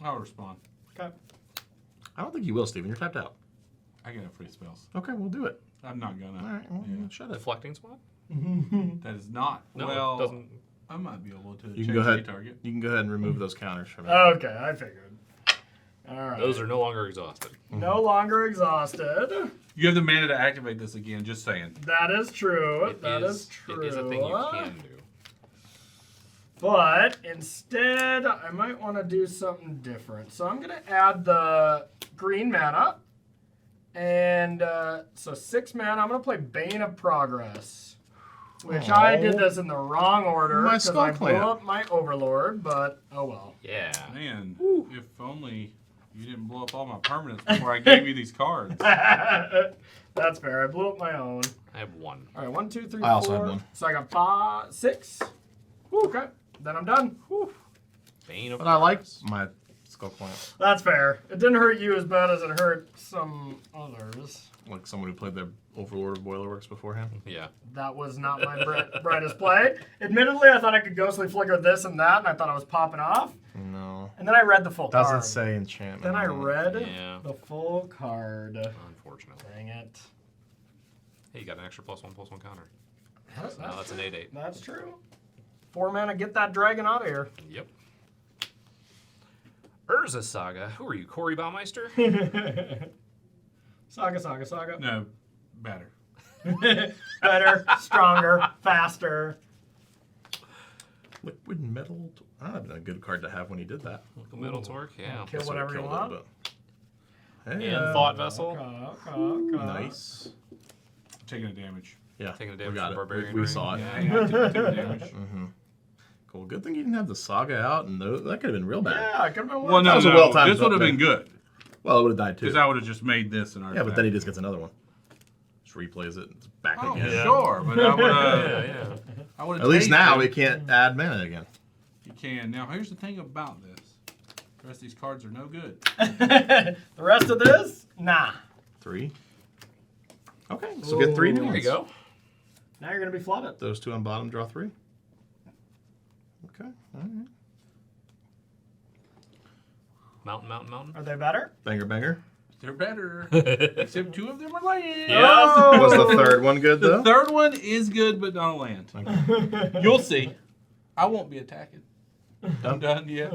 I'll respond. Okay. I don't think you will, Steven. You're tapped out. I can have free spells. Okay, we'll do it. I'm not gonna. All right, well, Yeah. shut it. Deflecting spot? That is not. No, well, it doesn't. I might be able to You change can go the ahead. target. You can go ahead and remove those counters from it. Okay, I figured. Alright. Those are no longer exhausted. no longer exhausted. You have the mana to activate this again. Just saying. That is true. It That is- is true. It is a thing you can do. But instead, I might want to do something different. So I'm going to add the green mana. And so 6 mana. I'm going to play Bane of Progress. Which I did this in the wrong order My because Skull I blew Clamp. up my Overlord, but oh well. Yeah. Man, if only you didn't blow up all my permanents before I gave you these cards. That's fair. I blew up my own. I have 1. All right, 1, 2, 3, I also 4. have one. So I got 6. Okay, then I'm done. Bane of But I like Progress. my Skull Clamp. That's fair. It didn't hurt you as bad as it hurt some others. Like someone who played the Overlord of Boilerworks beforehand. Yeah. That was not my brightest play. Admittedly, I thought I could Ghostly Flicker this and that, and I thought I was popping off. No. And then I read the full Doesn't card. say enchantment. Then I on it. read Yeah. the full card. Unfortunately. Dang it. Hey, you got an extra +1/+1 counter. That's, Now that's an 8/8. That's true. 4 mana, get that dragon out of here. Yep. Urza Saga. Who are you, Cory Baumeister? Saga. No, better. Better, stronger, faster. Liquid Metal. That would have been a good card to have when he did that. Local Metal Torque. Yeah. Kill Guess whatever it you killed want. it, but- Hey, And Thought Vessel. Okay. nice. Taking a damage. Yeah, Taking a we damage got from it. Barbarian We Ring. saw it. Yeah. Hang on, take the damage. Mm-hmm. Cool. Good thing you didn't have the Saga out, and that could have been real bad. Yeah, it could have been Well, worse. no, was a no. well-timed This would have been button. good Well, it would have died too. because I would have just made this an artifact. Yeah, but then he just gets another one. Just replays it. It's back Oh, again. sure, but I would Yeah, have. yeah. I would have. At least now it can't add mana again. You can. Now, here's the thing about this. The rest of these cards are no good. The rest of this? Nah. 3. Okay, so get 3 new There ones. you go. Now you're going to be flooded. Those two on bottom draw 3. Okay. All right. Mountain, mountain, mountain. Are they better? Banger, banger. They're better. Except 2 of them are land. Oh! Was the third one good, The though? third one is good, but not a land. Okay. You'll see. I won't be attacking. I'm done yet.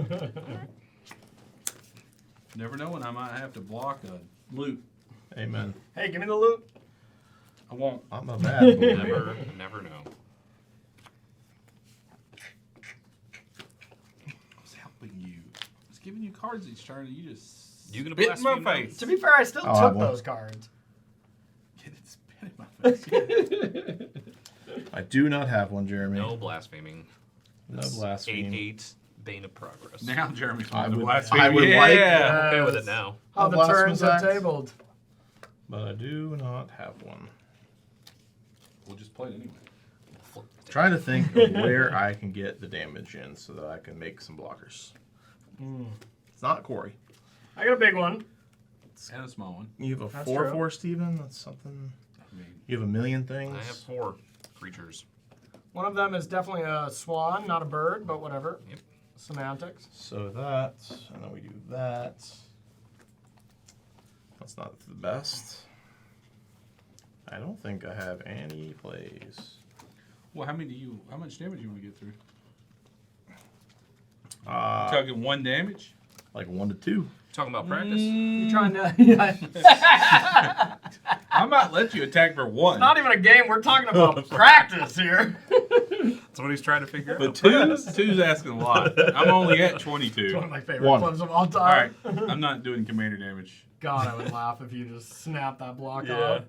Never know when I might have to block a loot. Amen. Hey, give me the loot. I won't. I'm a bad boy. Never know. I was helping you. I was giving you cards each turn, and you just You gonna spit in my blaspheme face. To be fair, I still Oh, I took won't. those cards. Get it spit in my face. I do not have one, Jeremy. No blaspheming. No That's blaspheme. 8-8, Bane of Progress. Now Jeremy's I wanting to would- blaspheme. I would yeah. like- I'm okay with it now. How the Blasphemous turns are act. tabled. But I do not have one. We'll just play it anyway. Trying to think of where I can get the damage in so that I can make some blockers. It's not Corey. I got a big one. And a small one. You have a That's 4/4, true. Steven? That's something. I mean, You have a million things. I have 4 creatures. One of them is definitely a swan, not a bird, but whatever. Yep. Semantics. So that, and then we do that. That's not the best. I don't think I have any plays. well, how much damage you want to get through? Uh, Talking 1 damage? like 1 to 2. Talking about practice? You trying to? Yeah. I might let you attack for 1. Not even a game. We're talking about practice here. That's what he's trying to figure But out. two's asking a lot. I'm only at 22. It's one of my favorite One. clubs of all All right, time. I'm not doing commander damage. God, I would laugh if you just snapped that block Yeah.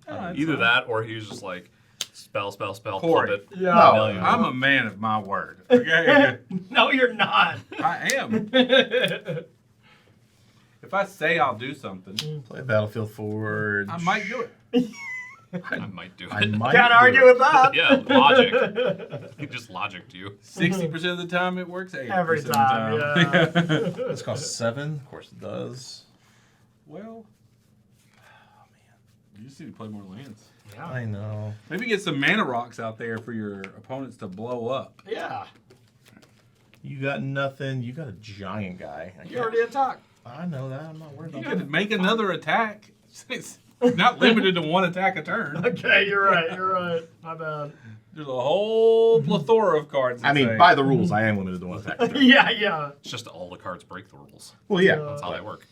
off. Either that or he was just like, spell, Corey. plummet. Yeah. No. Million. I'm a man of my word. Okay, No, you're not. I am. If I say I'll do something, Play Battlefield Forge. I might do it. I might do it. I might Can't do argue it. with that. Yeah, logic. He just logicked you. 60% of the time it works. 80% Every of the time, yeah. This costs 7. Of course it does. Well, you just need to play more lands. Yeah. I know. Maybe get some mana rocks out there for your opponents to blow up. Yeah. You got nothing. You got a giant guy. You already attacked. I know that. I'm not worried You about could that. make another attack. It's not limited to 1 attack a turn. Okay, you're right. You're right. My bad. There's a whole plethora of cards. that I mean, say- by the rules, I am limited to 1 attack. Yeah, yeah. It's just all the cards break the rules. Well, yeah. That's how they work.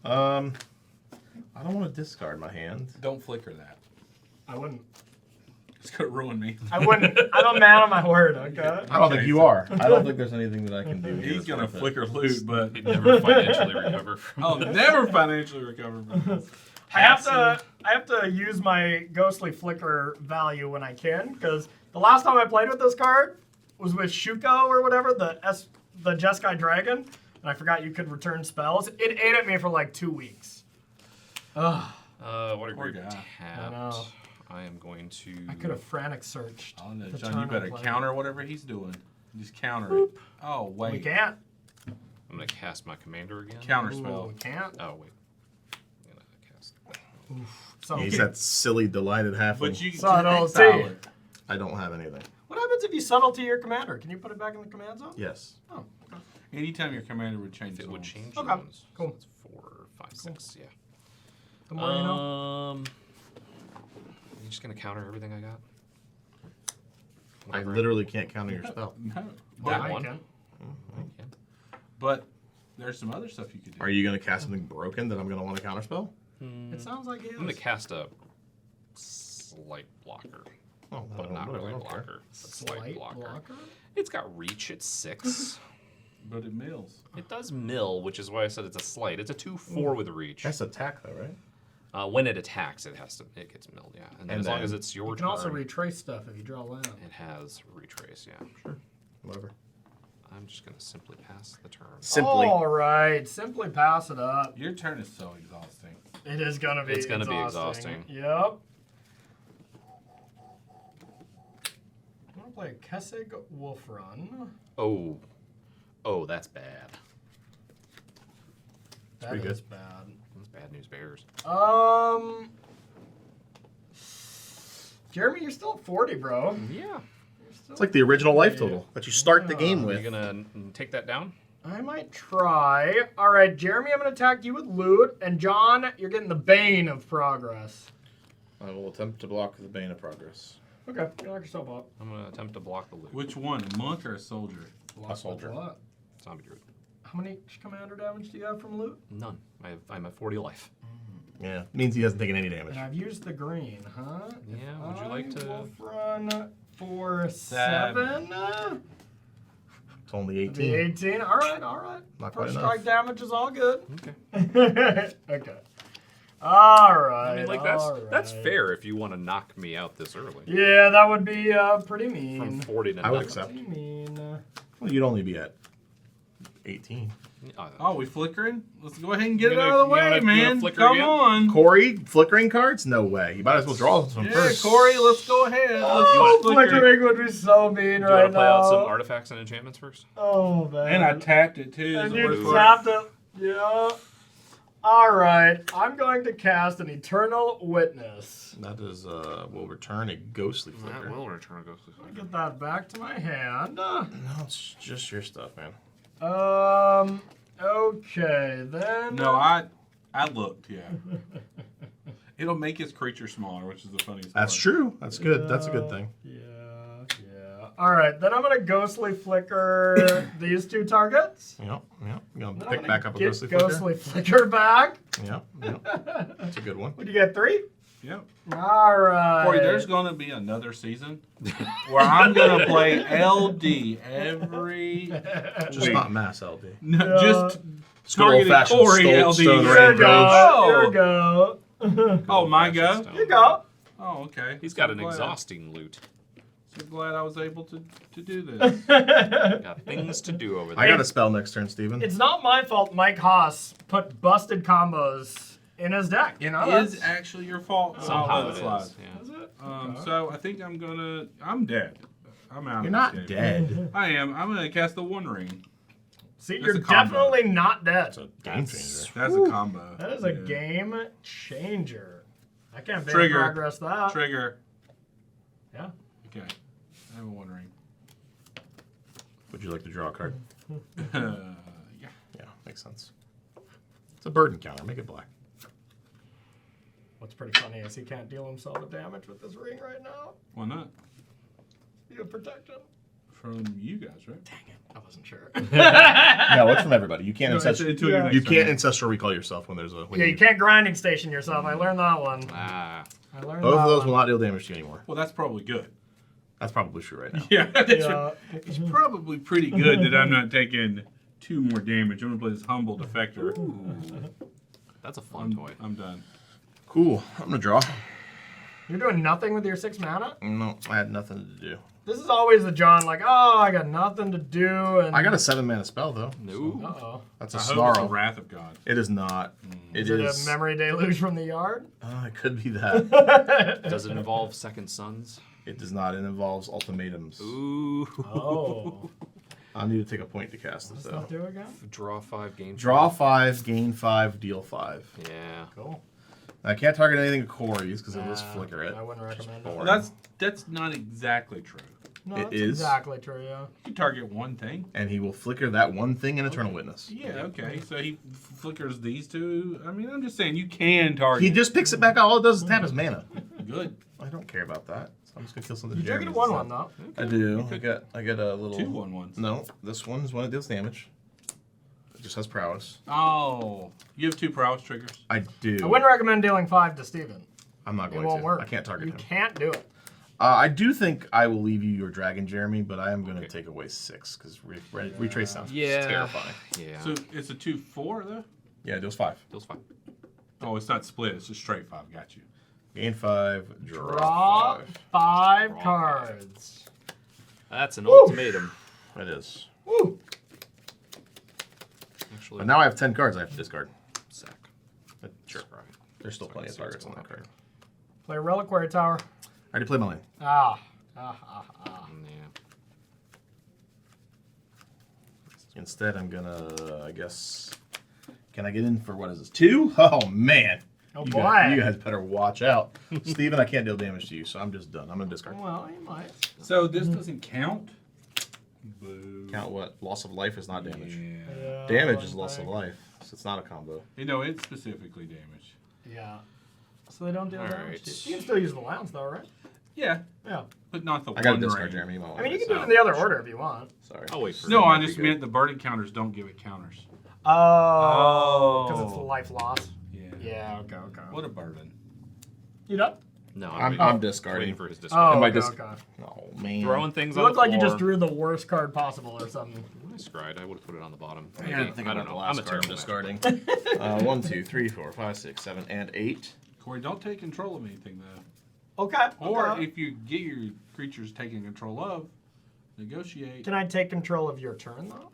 I don't want to discard my hand. Don't flicker that. I wouldn't. It's gonna ruin me. I wouldn't. I'm a man of my word. Okay. I don't think you are. I don't think there's anything that I can do. here He's that's gonna worth it. flicker loot, but He'd never financially recover from I'll never financially recover from this. I have to use my ghostly flicker value when I can, because the last time I played with this card was with Shuko or whatever, the Jeskai Dragon, and I forgot you could return spells. It ate at me for like 2 weeks. Ugh. what a Poor great guy. tapped. I know. I am going to. I could have frantic searched. I don't know, the John. turn You I better played. counter whatever he's doing. Just counter it. Oh wait. We can't. I'm gonna cast my commander again. Counter Ooh, spell. we can't. Oh wait. I'm gonna cast. So He's that silly, delighted halfling. But you Subtlety. exile it. I don't have anything. what happens if you subtlety your commander? Can you put it back in the command zone? Yes. Oh, okay. Anytime your commander would change If it would zones. change Okay, zones. cool. So it's 4, 5, 6. Yeah. The more you know. You just gonna counter everything I got? I Whatever. literally can't counter your spell. No. That I one. can. Yeah. But there's some other stuff you could do. Are you going to cast something broken that I'm going to want to counterspell? It sounds like he I'm gonna is. cast a slight blocker, Oh, but not really a I don't care. blocker. But slight Slight blocker. blocker? It's got reach at 6. But it mills. It does mill, which is why I said it's a slight. It's a 2/4 with reach. That's attack, though, right? When it attacks, it gets milled. Yeah, and, then And as long then- as it's your You can turn, also retrace stuff if you draw land. it has retrace. Yeah, Sure. Whatever. I'm just gonna simply pass the turn. Simply. All right, simply pass it up. Your turn is so exhausting. It is gonna be. It's gonna be exhausting. Yep. I'm gonna play a Kessig Wolf Run. Oh, that's bad. That pretty is good. bad. That's bad news bears. Jeremy, you're still at 40, bro. Yeah. It's like the original life total that you start the game Are with. you gonna take that down? I might try. All right, Jeremy, I'm going to attack you with loot. And John, you're getting the Bane of Progress. I will attempt to block the Bane of Progress. Okay, you knock yourself out. I'm gonna attempt to block the loot. Which one, a monk or a soldier? A soldier. What? Zombie druid. How many commander damage do you have from loot? None. I'm at 40 life. Yeah, means he hasn't taken any damage. And I've used the green, huh? Yeah. Would you like to? Wolf run for 7. 7. It's only The 18. 18. All right. Not quite First enough. strike damage is all good. Okay. Okay. All right. I mean, like all that's right. fair if you want to knock me out this early. Yeah, that would be pretty From mean. 40 to I would 9. accept. Pretty mean. Well, you'd only be at 18. Oh, we flickering? Let's go ahead and get You it gonna- out of the you wanna- way, you wanna man. flicker Come again? on. Corey, flickering cards? No way. You might as well draw this one Yeah, first. Corey, let's go ahead. Let's Oh, flicker. flickering would be so mean Do you right want to play out some now. artifacts and enchantments first? Oh, man. And I tapped it too. is And the you worst part. tapped it. Yeah. All right. I'm going to cast an Eternal Witness. That is, will return a ghostly flicker. That will return a ghostly Let me flicker. get that back to my hand. No, it's just your stuff, man. Okay, then. No, I looked, yeah. It'll make his creature smaller, which is the funniest That's part. true. That's good. That's a good thing. Yeah. All right, then I'm going to Ghostly Flicker these two targets. Yep. You're going to Then I'm pick gonna back up a get ghostly flicker. Ghostly Flicker back. Yep. That's a good one. Would you get 3? Yep. All right. Corey, there's going to be another season where I'm going to play LD every Just week. not mass LD. No, Yeah. just Just good old fashioned Corey stone, LD. stone Here rain you go. Oh. Here you go. Oh, my go? Here you go. Oh, okay. He's got So an glad. exhausting loot. So glad I was able to do this. Got things to do over there. I got a spell next turn, Steven. It's not my fault Mike Haas put busted combos in his deck. You know, Is that's... actually your fault. Somehow I'll it let is. it slide. Yeah. Is it? So I think I'm dead. I'm out. You're of not this game. dead. I am. I'm gonna cast the One Ring. See, That's you're a combo. definitely not dead. It's a game changer. That's a combo. That is a Yeah. game changer. I can't ban Trigger. progress that. Trigger. Yeah. Okay. I have a One Ring. Would you like to draw a card? Yeah. Yeah, makes sense. It's a burden counter. Make it black. What's pretty funny is he can't deal himself a damage with this ring right now. Why not? You protect him. From you guys, right? Dang it, I wasn't sure. No, it's from everybody. You can't ancestral. Until your Yeah. next You turn. can't ancestral recall yourself when there's a. When Yeah, you can't grinding station yourself. I learned that one. Ah. I learned Both that of those one. will not deal damage to you anymore. Well, that's probably good. That's probably true right now. Yeah, that's Yeah. it's probably pretty good that I'm not taking 2 more damage. I'm gonna play this humble defector. That's a fun toy. I'm done. Cool. I'm gonna draw. You're doing nothing with your 6 mana? No, I had nothing to do. This is always the John, like, oh, I got nothing to do. And I got a 7-mana spell though. No. Uh-oh. That's a I hope it's the snarl. Wrath of God. It is not. Is it a memory deluge from the yard? It could be that. Does it involve second sons? It does not. It involves ultimatums. Ooh. Oh. I need to take a point to cast What's this that though. do again? Draw 5, gain Draw 5, gain 5, deal 5. Yeah. Cool. I can't target anything to Corey's because it'll just Nah, flicker it. I wouldn't recommend boring. it. That's not exactly true. No, It that's is. exactly true, yeah. You target one thing. And he will flicker that one thing in Eternal Witness. Yeah, okay. So he flickers these two. I mean, I'm just saying you can target. He just picks it back out. All it does is tap his mana. good. I don't care about that. So I'm just gonna kill something. You to took it Jeremy's 1-1, instead. though. I do. I get a little 2/1/1s. No, this one is when it deals damage. It just has prowess. Oh, you have 2 prowess triggers. I do. I wouldn't recommend dealing 5 to Steven. I'm not It going won't to. work. I can't target You him. can't do it. I do think I will leave you your dragon, Jeremy, but I am going to take away 6 because retrace sounds terrifying. Yeah. So it's a 2/4 though. Yeah, it deals 5. Deals 5. Oh, it's not split. It's just straight 5. Got you. Gain 5, draw Draw 5. 5 Draw cards. That's an Woo. ultimatum. It is. Woo! Actually, But now I have 10 cards I have to discard. sack. Sure. Right. There's still plenty of targets on that card. Play Reliquary Tower. I already played my lane. Ah. Yeah. Instead, I'm gonna, I guess, can I get in for, what is this, 2? Oh, man. Oh You boy. guys better watch out. Steven, I can't deal damage to you, so I'm just done. I'm going to discard. Well, you might. So this doesn't count? Boo. Count what? Loss of life is not damage. Yeah. Damage is loss of life, so it's not a combo. You know, it's specifically damage. Yeah. So they don't deal All damage. right. to you. You can still use the lance though, right? Yeah, Yeah. but not the I got to one discard range. Jeremy. You might I want mean, you this can do it out. in the other order if you want. Sorry. I'll wait for No, it. I Might just be meant the burden counters don't give it counters. Oh. Because it's Oh. life loss. Yeah. Yeah. Okay. Okay. What a burden. You done? No, I'm waiting discarding. for his Oh. discard. Am I Okay. dis- Okay. Oh, man. Throwing things You on look the like you floor. just drew the worst card possible or something. I scried. I would have put it on the bottom. I Maybe. gotta think I about don't the know. last I'm a card I'm terrible discarding. 1, 2, 3, 4, 5, 6, 7, and 8. Corey, don't take control of anything, though. Okay. Or okay. if you get your creatures taken control of, negotiate. Can I take control of your turn though?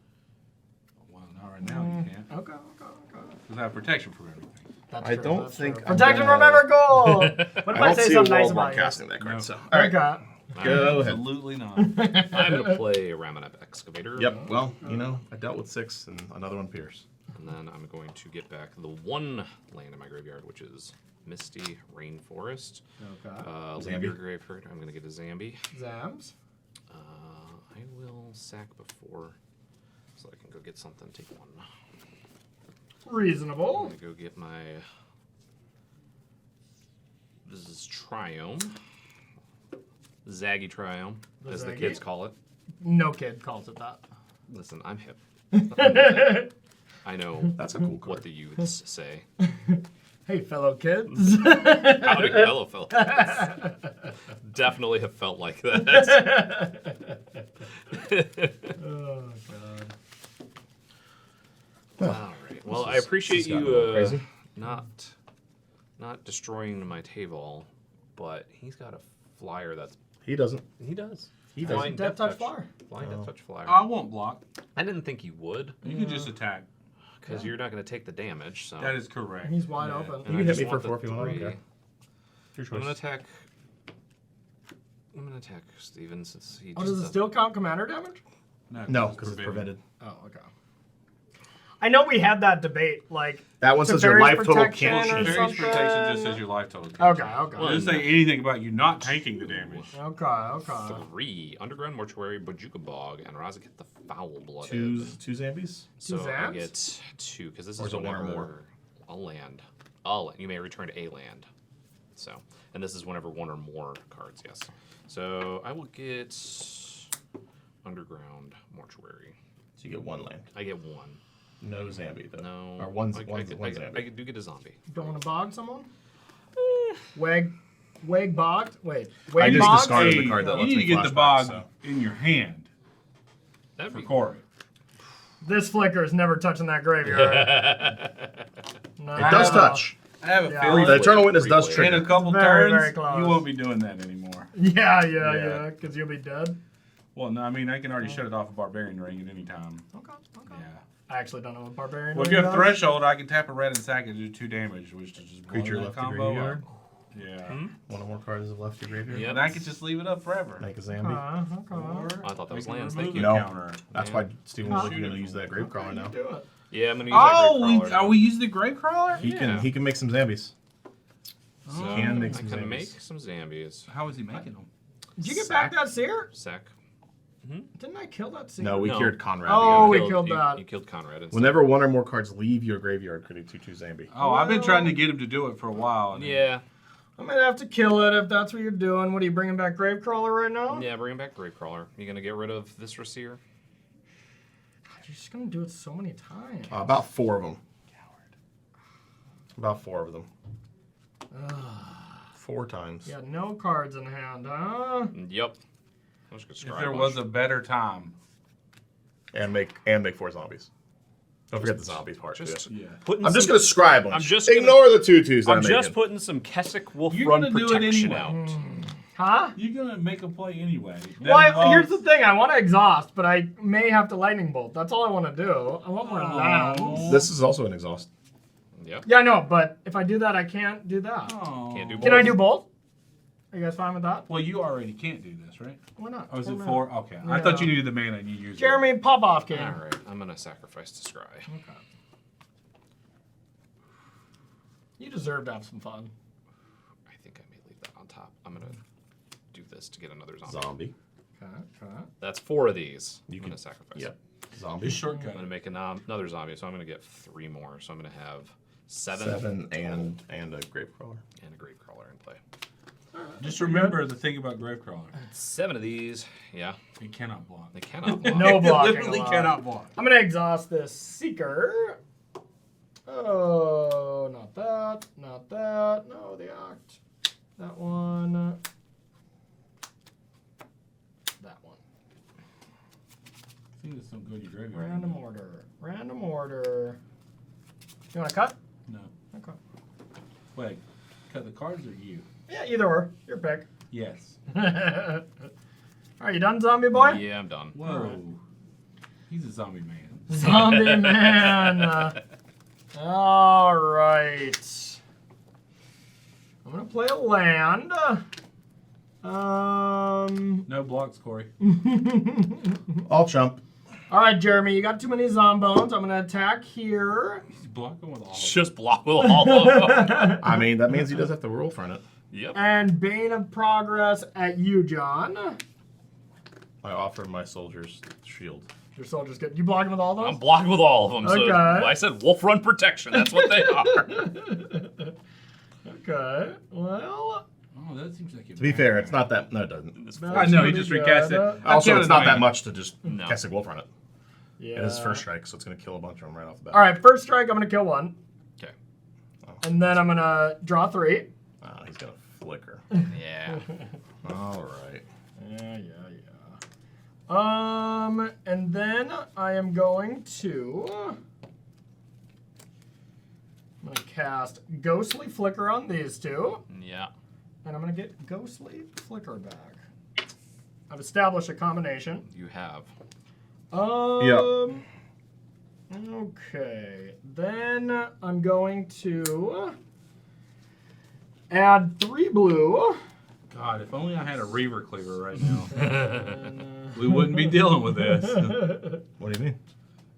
Well, not right now, you can't. Okay. Okay. Okay. Because I have protection from everything. That's I true, don't that's think true. I'm Protection gonna- from every goal. What if I I, don't say see a something nice world where about I'm you? casting that card, No. so. All right, Okay. go ahead. Absolutely not. I'm going to play Ramanep Excavator. Yep, well, you know, I dealt with 6 and another one pierce. And then I'm going to get back the one land in my graveyard, which is Misty Rainforest. Okay. Leave Zambi? your graveyard. I'm going to get a Zambi. Zams. I will sack before, so I can go get something. Take one. I'm Reasonable. going to go get my. This is Triome. Zaggy Triome, The as the Zaggy? kids call it. No kid calls it that. Listen, I'm hip. I know That's a cool what card. the youths say. Hey, fellow kids. Howdy, fellow fellows. Definitely have felt like that. Oh God. All right. Well, I is- appreciate this has gotten you a little crazy. not destroying my Table, but he's got a flyer that's He doesn't. he does. He Flying doesn't. Death Touch Flyer. Flying Death Touch flyer. I won't block. I didn't think you would, You can just attack. because you're not going to take the damage. So That is correct. He's wide Yeah. open. And You I can hit just me for want the 4 if you want, I don't 3. care. Your I'm going to choice. attack. I'm going to attack Steven since he Oh, just does it still count commander damage? No, because it's prevented. Oh, okay. I know we had that debate, like. That one says your Severity's life total protection can't or change. Various something. protection just says your life total. Okay, okay. It doesn't say anything about you not taking the damage. Okay, okay. 3 Underground Mortuary, Bojuka Bog, and Razakit the Foul Blooded. Two Zambies? So Two I Zams? get 2 because this Or is is it one or whenever more? a land. You may return a land. So, and this is whenever one or more cards. Yes. So I will get Underground Mortuary. So you get 1 land. I get 1. No Zambi, though. No. Or one I Zambi. do get a zombie. Don't want to bog someone? Wag bogged? Wait. I Wag just bogged? discarded the card that you lets need to me get the flashback, bog so. in your hand That'd for be Corey. This flicker is never touching that graveyard. No. It does touch. I have a Yeah. feeling The Eternal Witness does Briefly. in trigger. a couple Very, turns very close. you won't be doing that anymore. Yeah, because you'll be dead. Well, no, I mean I can already shut it off a barbarian ring at any time. Okay. Yeah. I actually don't know what barbarian. Well, if you have does. threshold, I can tap a red and sack it to do 2 damage, which is just Creature blowing left that the combo graveyard. up. Yeah. One or more cards have left your graveyard. Yep. And I could just leave it up forever. Make a Zambi. Okay. Or I thought that was make a lands. remove Thank you. it No. counter. That's Yeah. why Steven was Huh? going to use that Gravecrawler now. Do it. Yeah, I'm gonna use that Oh, Gravecrawler are we using the Gravecrawler? He can make some Zambies. So can make I some can Zambies. make some Zambies. How is he making them? Did you get back that seer? Sack. Didn't I kill that seer? No, we No. cured Conrad. Oh, we together. killed that. You killed Conrad. Instead. Whenever one or more cards leave your graveyard, create a 2/2 Zambi. Oh, I've been trying to get him to do it for a while. and Yeah. I'm gonna have to kill it if that's what you're doing. What are you bringing back, Gravecrawler right now? Yeah, bring back Gravecrawler. You gonna get rid of this Receiver? You're just gonna do it so many times. About 4 of them. About 4 of them. 4 times. Yeah, no cards in hand, huh? Yep. I'm just gonna If scry there bunch. was a better time. And make 4 zombies. Don't forget the zombies part. Just too. Yeah. putting I'm just some- going to scribe them. I'm just gonna- ignore the 2/2s that I'm I'm just making. putting some Keswick Wolf You're Run gonna do it protection anyway. out. Huh? You're going to make a play anyway. That Well, here's the involves- thing. I want to exhaust, but I may have to lightning bolt. That's all I want to do. I want more lands. This is also an exhaust. Yep. Yeah, I know, but if I do that, I can't do that. Oh. Can't do both. Can I do both? Are you guys fine with that? Well, you already can't do this, right? Why not? Oh, is it Why not? 4? Okay. I thought Yeah. you needed the mana and you used it. Jeremy, pop off, game. All right. I'm gonna sacrifice to scry. Okay. You deserve to have some fun. I think I may leave that on top. I'm gonna do this to get another zombie. Zombie. Okay. That's 4 of these. You I'm can gonna sacrifice. Yep. Just Zombie. I'm shortcut. gonna make another zombie, so I'm gonna get 3 more. So I'm gonna have 7 and a Gravecrawler. and a grave crawler in play. Just remember the thing about Gravecrawler. 7 of these. Yeah, It cannot block. they cannot block. No It blocking literally allowed. cannot block. I'm gonna exhaust this Seeker. Oh, not that. Not that. No, the Act. That one. That one. I think that's some good graveyard. Random order. Random order. You want to cut? No. Okay. Wait, cut the cards or you? Yeah, either or. Your pick. Yes. Are you done, zombie boy? Yeah, I'm done. Whoa. Alright. He's a zombie man. Zombie man. All right. I'm gonna play a land. No blocks, Corey. All chump. All right, Jeremy, you got too many zombones. I'm gonna attack here. He's blocking with all of them. Just block with all of them. I mean, that means he does have to roll for it. Yep. And Bane of Progress at you, John. I offer my soldiers shield. Your soldiers get you blocking with all those? I'm blocking with all of them. So Okay. I said wolf run protection. That's what they are. Okay. Well, Oh, that seems like it. To be fair, it's not that. No, it doesn't. This That's I know, he pretty just recast it. good. I Also, counted it's not 9. that much to just No. cast a wolf on it. yeah. It is first strike, so it's going to kill a bunch of them right off the bat. All right, first strike. I'm gonna kill one, Okay. and then I'm gonna draw 3. Oh, he's going to flicker. Yeah. All right. Yeah. And then I am going to. I'm gonna cast Ghostly Flicker on these two, Yeah. and I'm gonna get Ghostly Flicker back. I've established a combination. You have. Okay. Then I'm going to add 3 blue. God, if only I had a Reaver Cleaver right now. And, We wouldn't be dealing with this. What do you mean?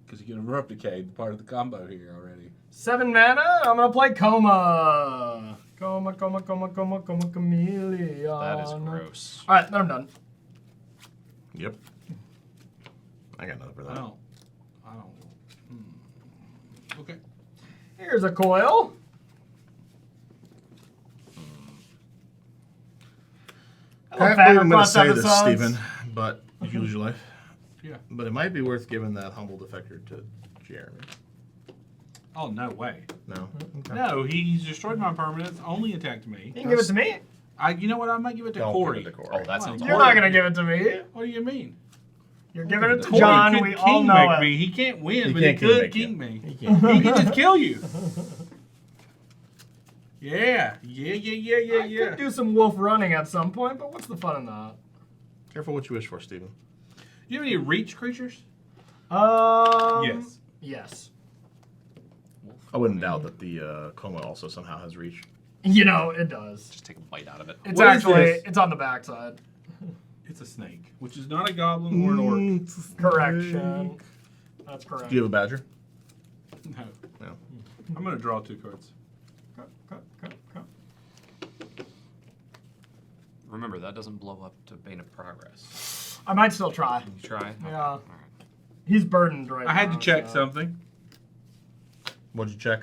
Because you get a Replicate, part of the combo here already. 7 mana. I'm gonna play Coma. Coma, Chameleon. That is gross. All right, then I'm done. Yep. I got nothing for I that. don't. Okay. Here's a coil. I can't believe I'm going to say this, Steven, but you lose your life. Yeah. But it might be worth giving that humble defector to Jeremy. Oh, no way. No? Okay. No, he's destroyed my permanents, only attacked me. You can give it to me. You know what? I might give it to Don't Corey. give it to Corey. Oh, that's Wow. an You're not gonna give it to me. What do you mean? You're giving it to Corey John. could We all king know make it. me. He can't win, He but can't he could king king make me. He can't. He can just kill you. Yeah. I could do some wolf running at some point, but what's the fun in that? Careful what you wish for, Steven. Do you have any reach creatures? Yes. Yes. I wouldn't doubt that the Coma also somehow has reach. You know, it does. Just take a bite out of it. It's What is actually, this? it's on the backside. It's a snake, which is not a goblin or an orc. Correction. That's correct. Do you have a badger? No. No. I'm going to draw 2 cards. Cut. Remember, that doesn't blow up to Bane of Progress. I might still try. You try? Okay. Yeah. All right. He's burdened right now. I had to check so- something. What'd you check?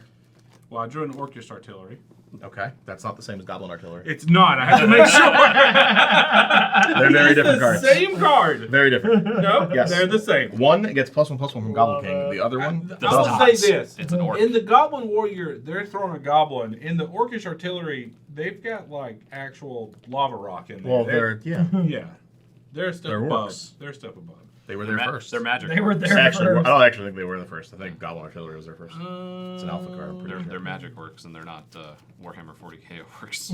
Well, I drew an Orcish artillery. Okay. That's not the same as Goblin Artillery. It's not. I had to make sure. They're very It's different the cards. Same card. Very different. No, Yes. they're the same. One gets +1/+1 from Goblin Love King. it. The other one I does will not. say this. It's an orc. In the Goblin Warrior, they're throwing a goblin. In the Orcish artillery, they've got like actual lava rock in there. Well, they're yeah. yeah. They're a step They're above. orcs. They're a step above. They were there first. They're magic. They were orcs. there Actually, I first. don't actually think they were the first. I think Goblin Artillery was their first. It's an alpha card. I'm pretty They're, sure. they're magic orcs, and they're not Warhammer 40k orcs.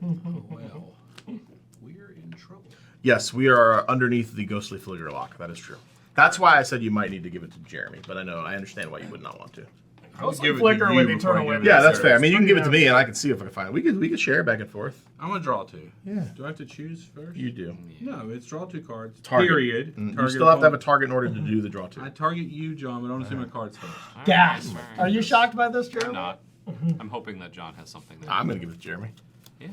Oh well. We're in trouble. Yes, we are underneath the Ghostly Flicker lock. That is true. That's why I said you might need to give it to Jeremy, but I understand why you would not want to. Ghostly give it to Flicker you with before Eternal I give it Witness. Yeah, that's are- fair. I mean, you can give it to pretty me, and I can see if I can find it. We could share back and forth. I'm gonna draw 2. Yeah. Do I have to choose first? You do. No, it's draw 2 cards. Target. Period. You Target still have to have a opponent. target in order to do the draw two. I target you, John, but I want to see my cards first. Gas. Are you shocked by this, Jeremy? I'm not. I'm hoping that John has something there. I'm gonna give it to Jeremy. Yeah.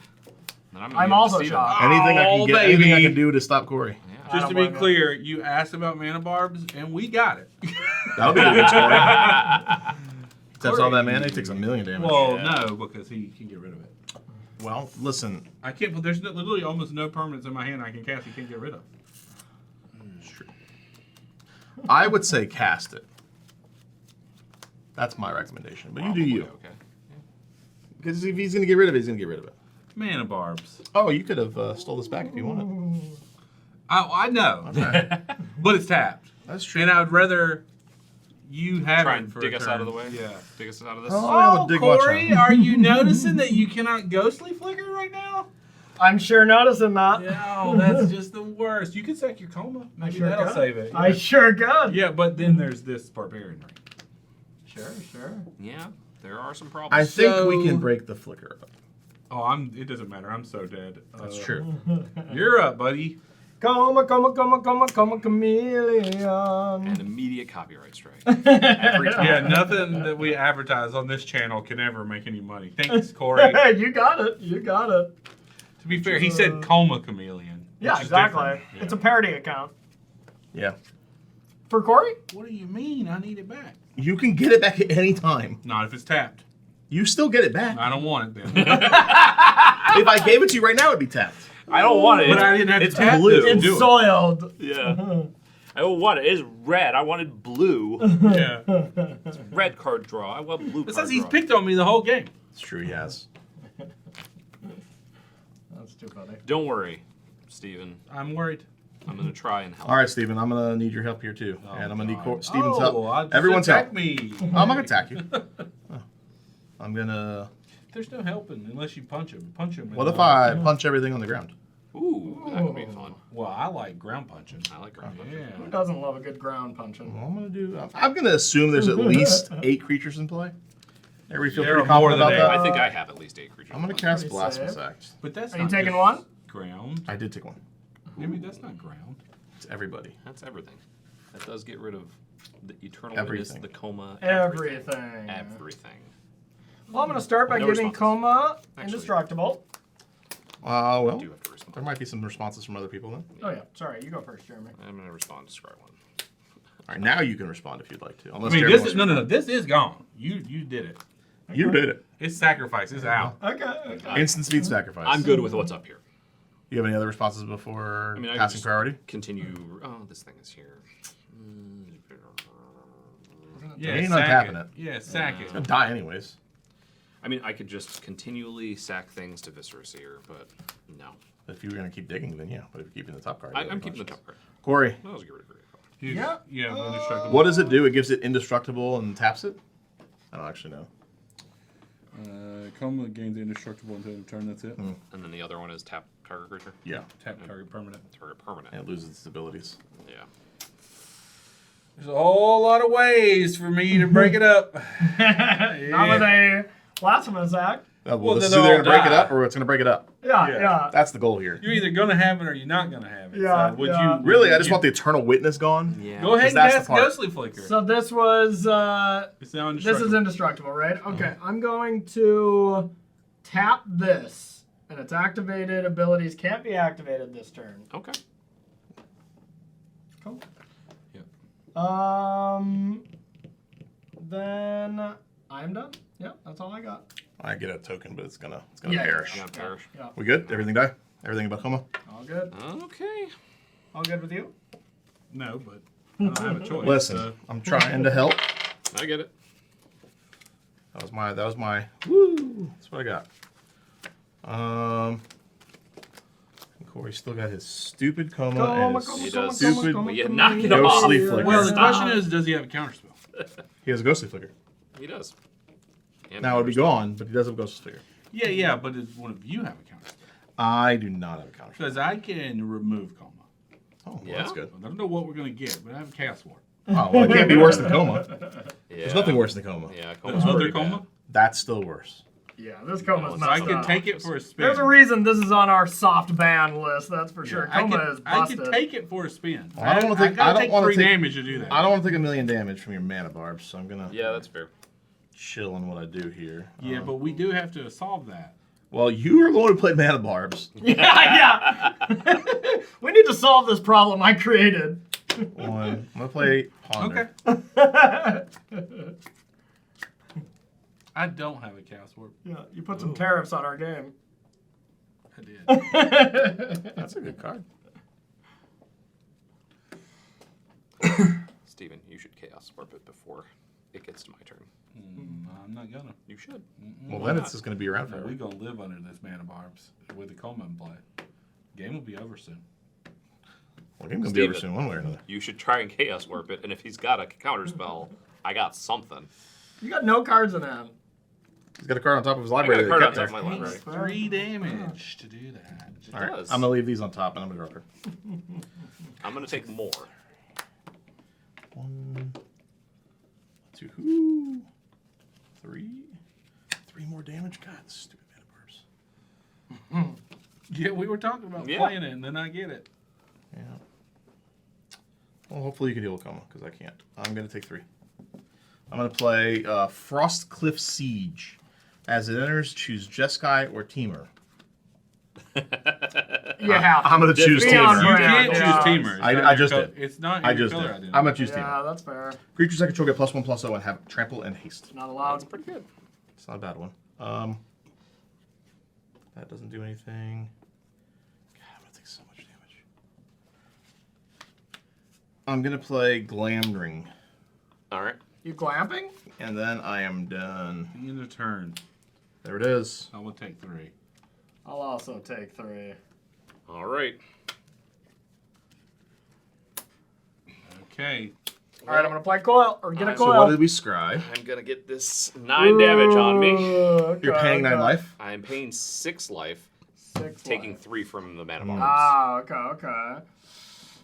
Then I'm, I'm also shocked. Anything I can get, anything I baby. can do to stop Corey. Yeah. Just to don't be blame clear, you asked about mana barbs, and we got it. That'll be a good Corey. Taps all that mana, he takes 1,000,000 damage. Well, Yeah. no, because he can get rid of it. Well, listen. I can't. There's literally almost no permanents in my hand I can cast. He can't get rid of. It's true. I would say cast it. That's my recommendation. But you do you. Okay. Because if he's gonna get rid of it, he's gonna get rid of it. Mana barbs. Oh, you could have stole this back if you wanted. I know, Okay. but it's tapped, That's true. and I would rather you have Try it and for dig a us out of the turn. way. Yeah. Dig us out of this. Oh, I would dig much Corey, out. are you noticing that you cannot ghostly flicker right now? I'm sure noticing that. No, that's just the worst. You can sack your coma. Maybe sure that'll could. save it. I sure could. Yeah, but then there's this barbarian ring. Sure. Yeah, there are some problems. I think we So- can break the flicker up. Oh, it doesn't matter. I'm so dead. That's true. You're up, buddy. Come, chameleon. An immediate copyright strike. Every time. Yeah, nothing that we advertise on this channel can ever make any money. Thanks, Corey. You got it. To be fair, he said coma chameleon. Yeah, which is exactly. different. Yeah. It's a parody account. Yeah. For Corey? What do you mean? I need it back. You can get it back at any time. Not if it's tapped. You still get it back. I don't want it then. If I gave it to you right now, it'd be tapped. I don't want it. But I didn't have to It's tap blue. this to It's do it. soiled. Yeah. I don't want it. It's red. I wanted blue. Yeah. Red card draw. I want blue It card says he's draw. picked on me the whole game. It's true, he has. That's too funny. Don't worry, Steven. I'm worried. I'm going to try and help. All right, Steven, I'm going to need your help here, too. Oh, and I'm going to God. need Steven's help. I Everyone's attack help. me. Oh, I'm not going to attack you. Oh. I'm going to... There's no helping unless you punch him. Punch him. What if I punch everything on the ground? Ooh, that could be fun. Well, I like ground punching. I like ground punching. Yeah. Who doesn't love a good ground punching? Well, I'm going to do... I'm going to assume there's at least 8 creatures in play. Everybody feel There pretty are more confident than about that? I think I have at least 8 creatures. I'm going to cast Pretty Blasphemous safe. Act. But that's Are you not taking just one? ground. I did take one. Maybe that's not ground. It's everybody. That's everything. That does get rid of the eternal Everything. witness, the coma, Everything. Everything. Well, I'm going to start by No giving responses. Coma Actually. Indestructible. Well, I do have to respond. there might be some responses from other people then. Oh, yeah. Sorry, you go first, Jeremy. I'm going to respond to Scry 1. All right, now you can respond if you'd like to. I Unless mean, Jeremy this wants is to no. This is gone. You did it. You did it. It's sacrifice. It's out. Okay. Instant speed sacrifice. I'm good with what's up here. You have any other responses before I mean, I passing just- priority? Continue. Oh, this thing is here. Yeah, ain't sack untapping it. Yeah, sack It's it. gonna die anyways. I mean, I could just continually sack things to Viscerous here, but no. If you were gonna keep digging, then yeah. But if you're keeping the top card, I'm keeping the top card. Corey, I'll just get rid of it. Yeah. Yeah, indestructible. what does it do? It gives it indestructible and taps it. I don't actually know. Coma gains indestructible until end of turn. That's it. And then the other one is tap target creature. Yeah, Tap target permanent. Target permanent. and it loses its abilities. Yeah. There's a whole lot of ways for me to break it up. Not with a Blasphemous Act. Well, This is then either gonna they'll break it die. up or it's gonna break it up. Yeah, Yeah. yeah. That's the goal here. You're either gonna have it or you're not gonna have it. Yeah, So would yeah. you Really, I just want the Eternal Witness gone. Yeah. go ahead and that's the cast part. Ghostly Flicker. So this was, it's now this indestructible. is indestructible, right? Okay, I'm going to tap this, and its activated abilities can't be activated this turn. Okay. Cool. Yep. Then I'm done. Yep, that's all I got. I get a token, but it's gonna Yeah, perish. Yeah, perish. Yeah, We good? Everything die? Everything about coma? all good. Okay. All good with you? No, but I don't have a choice. Listen, so- I'm trying to help. I get it. That was my woo. That's what I got. Corey still got his stupid coma, and his He does. stupid But you knock it ghostly off. flicker. well, the Stop. question is, does he have a counterspell? He has a ghostly flicker. He does. And Now it'd be gone, but he does have a ghostly flicker. Yeah, but does one of you have a counterspell? I do not have a counter. Because I can remove coma. Oh, well, Yeah? that's good. I don't know what we're gonna get, but I have a chaos ward. Oh, well, it can't be worse than coma. Yeah. There's nothing worse than coma. Yeah, The coma's other pretty bad. coma? That's still worse. Yeah, this coma's No, I messed can up. take it for a spin. There's a reason this is on our soft ban list, that's for sure. I Coma can, is I busted. can take it for a spin. Well, I don't wanna take- gotta I don't take wanna 3 take- damage to do that. I don't want to take 1,000,000 damage from your mana barbs, so I'm gonna. Yeah, that's fair. chill on what I do here. Yeah, but we do have to solve that. Well, you are the one who played Mana Barbs. Yeah. We need to solve this problem I created. I'm gonna play Ponder. Okay. I don't have a Chaos Warp. Yeah, you put some tariffs on our game. I did. That's a good card. Steven, you should Chaos Warp it before it gets to my turn. I'm not gonna. You should. Well, then it's just gonna be around No, forever. we gonna live under this Mana Barbs with the Coleman play. Game will be over soon. Well, game's gonna be over Steven. soon, one way or another. You should try and Chaos Warp it, and if he's got a counter spell, I got something. You got no cards in hand. He's got a card on top of his I got library a that card he on kept top there. of my library. 3 damage to do that. All right, does. I'm gonna leave these on top, and I'm gonna draw her. I'm gonna take more. 1, 2, 3. 3 more damage. God, stupid Mana Barbs. Yeah, we were talking about playing it, and then I get it. Yeah. Well, hopefully you can deal with Coma, because I can't. I'm gonna take 3. I'm gonna play Frostcliff Siege. As it enters, choose Jeskai or Teamer. You have to. I'm gonna choose Be on Teamer. You brand. can't Yeah. choose Teamer. It's I not your just co- did. It's not I your just color did. identity. I'm gonna choose Yeah, Teamer. that's fair. Creatures I control get +1/+0 and have trample and haste. Not allowed. That's pretty good. It's not a bad one. That doesn't do anything. God, I'm gonna take so much damage. I'm gonna play Glamdring, All right. You glamping? and then I am done. The end of turn. There it is. I will take 3. I'll also take 3. All right. Okay. All right, I'm gonna play coil or get a So coil. So what did we scry? I'm gonna get this 9 damage on me. You're paying 9 life. I am paying 6 life, 6 taking life. 3 from the mana barbs. Ah, okay.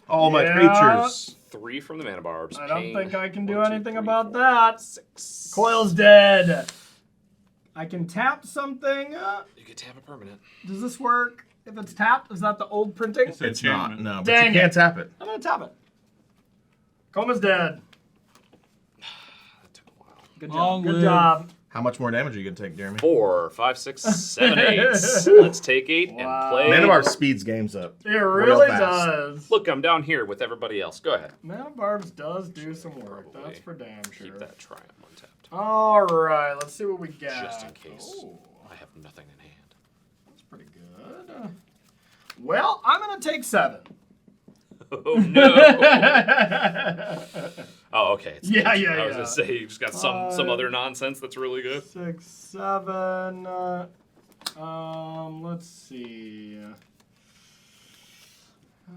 All my Yeah. creatures. 3 from the mana barbs. I don't paying think I can do 1, 2, anything 3, about 4, that. 6. Coil's dead. I can tap something. You could tap a permanent. Does this work? If it's tapped, is that the old printing? It's It's not. enchantment. No, but Dang you can't tap it. I'm gonna tap it. Coma's dead. That took a while. Good Long job. Good live. job. How much more damage are you gonna take, Jeremy? 4, 5, 6, 7, 8. Let's take 8 Wow. and play. Mana Barb speeds games up. It really fast. does. Look, I'm down here with everybody else. Go ahead. Mana Barbs does do some work. Probably. That's for damn sure. Keep that Triumph untapped. All right, let's see what we got. Just in case. Oh, I have nothing in hand. that's pretty good. Well, I'm gonna take 7. Oh no! Oh, okay. It's Yeah, good. yeah, I was yeah. gonna say you just got some other nonsense that's really good. 6, 7. Let's see.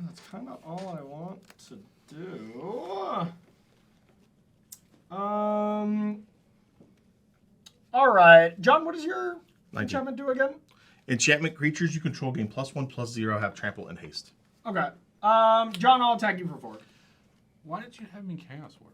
That's kind of all I want to do. All right, John. What does your 19. enchantment do again? Enchantment creatures you control gain +1/+0, have trample and haste. Okay. John, I'll attack you for 4. Why did you have me Chaos Warp?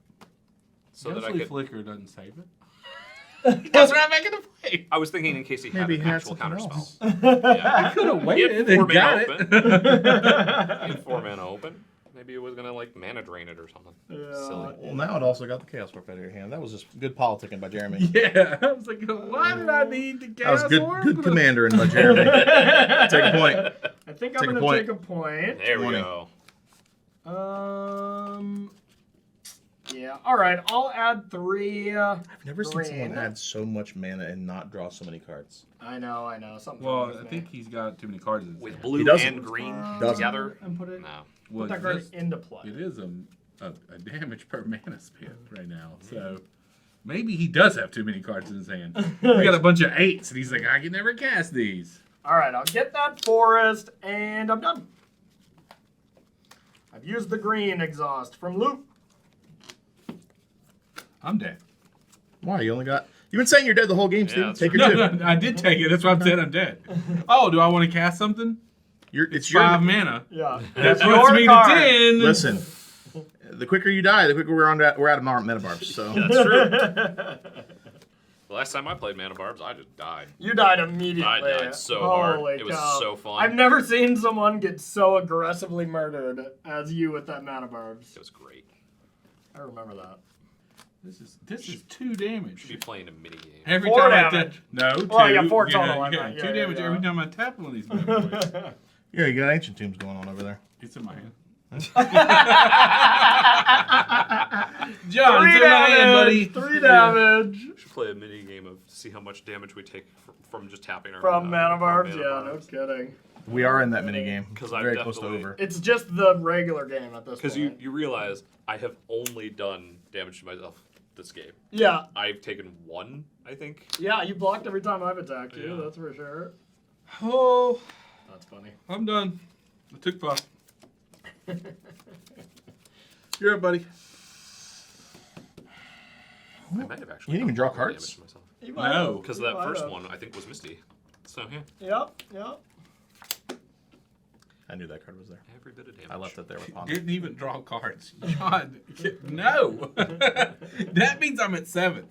So that I Ghostly could. Flicker doesn't save it. That's what I'm making a play. I was thinking in case he had Maybe an he had actual something counter else. spell. Yeah. Could have He waited had 4 and got mana it. open. He had 4 mana open. Maybe it was gonna like mana drain it or something. Silly. Well, now it also got the Chaos Warp out of your hand. That was just good politicking by Jeremy. Yeah, I was like, why did I need the That Chaos was Warp? good commandering by Jeremy. Take a point. I think Take I'm a gonna point. take a point. There we 20. go. Yeah. All right. I'll add 3. I've never seen Green. someone add so much mana and not draw so many cards. I know. Something. Well, with I me. think he's got too many cards in his With hand. blue doesn't. and green Doesn't. together. And put it. No. Well, Put that card this- into play. It is a damage per mana spent right now. So maybe he does have too many cards in his hand. We got a bunch of 8s, and he's like, I can never cast these. All right. I'll get that forest, and I'm done. I've used the green exhaust from Luke. I'm dead. Why? You only got. You've been saying you're dead the whole game, Steven. that's Take your No, two. no, I did take it. That's why I'm saying I'm dead. Oh, do I want to cast something? It's your. 5 mana. Yeah. That It's puts your me card. to 10. Listen. The quicker you die, the quicker we're out of mana barbs. So That's true. The last time I played Mana Barbs, I just died. You died immediately. I died so hard. Holy It was cow. so fun. I've never seen someone get so aggressively murdered as you with that mana barbs. It was great. I remember that. This is 2 damage. Should be playing a mini game. Every 4 time damage. No, 2. Well, yeah, 4 total, I meant. 2 Yeah, damage yeah. every time I tap one of these bad boys. Yeah, you got Ancient Tombs going on over there. It's in my hand. John, 3 it's in my hand, buddy. 3 damage. We should play a mini game of see how much damage we take from just tapping our From mana barbs? mana Yeah, no barbs. kidding. We are in that mini game. 'Cause I'm very close to definitely- over. It's just the regular game at this point. Because you realize I have only done damage to myself this game. Yeah. I've taken 1, I think. Yeah, you blocked every time I've attacked you, Yeah. that's for sure. Oh, That's funny. I'm done. I took 5. You're up, buddy. I might have actually You didn't even done draw more cards? damage to myself. You No, might have. Because You that might first have. one I think was Misty. So yeah, Yep. I knew that card was there. every bit of damage. I left it there with Ponder. Didn't even draw cards. John, no. That means I'm at 7.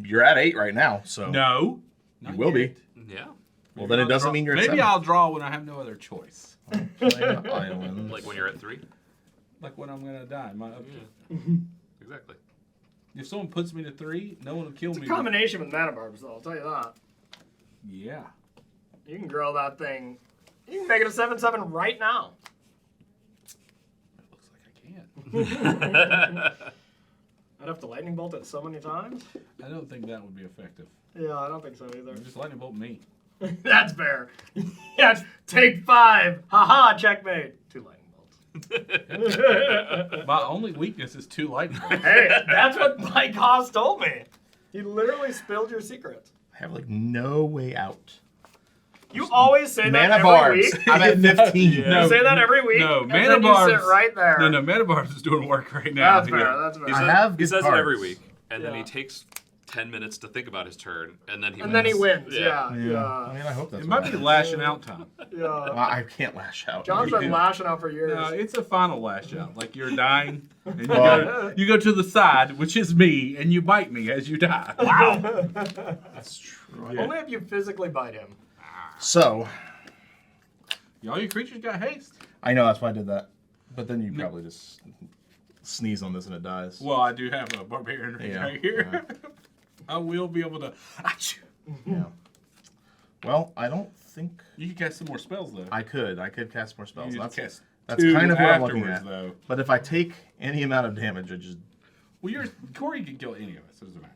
You're at 8 right now, so No. you will be. Yeah. Well, then it doesn't mean you're at Maybe 7. I'll draw when I have no other choice. Islands. Like when you're at 3. Like when I'm gonna die. Exactly. If someone puts me to 3, no one will kill It's me. a combination with mana barbs, though, I'll tell you that. Yeah. You can grow that thing. You can make it a 7/7 right now. It looks like I can. I'd have to lightning bolt it so many times. I don't think that would be effective. Yeah, I don't think so either. Just lightning bolt me. That's fair. Yes, take 5. Haha, checkmate. 2 lightning bolts. My only weakness is 2 lightning bolts. Hey, that's what Mike Haas told me. He literally spilled your secret. I have like no way out. You always say that Mana every barbs. week. I'm at 15. You say that every week. No, and mana then barbs. you sit right there. No, Mana Barbs is doing work right now. That's fair. That's fair. I have He good says cards. it every week, and then Yeah. he takes 10 minutes to think about his turn, and then he And wins. then he wins. Yeah. Yeah. Yeah. I mean, I hope that's It what might be happens. lashing out time. I can't lash out. John's been lashing out for years. No, it's a final lash out. Like you're dying, and Well- you go to the side, which is me, and you bite me as you die. Wow. That's true. Only if you physically bite him. So, All your creatures got haste. I know that's why I did that. But then you probably just sneeze on this and it dies. Well, I do have a barbarian right here. I will be able to. Achoo. Yeah. Well, I don't think You can cast some more spells though. I could. I could cast more spells. You just That's cast that's 2 kind of what I'm looking afterwards, at. though. But if I take any amount of damage, I just Well, Corey can kill any of us. It doesn't matter.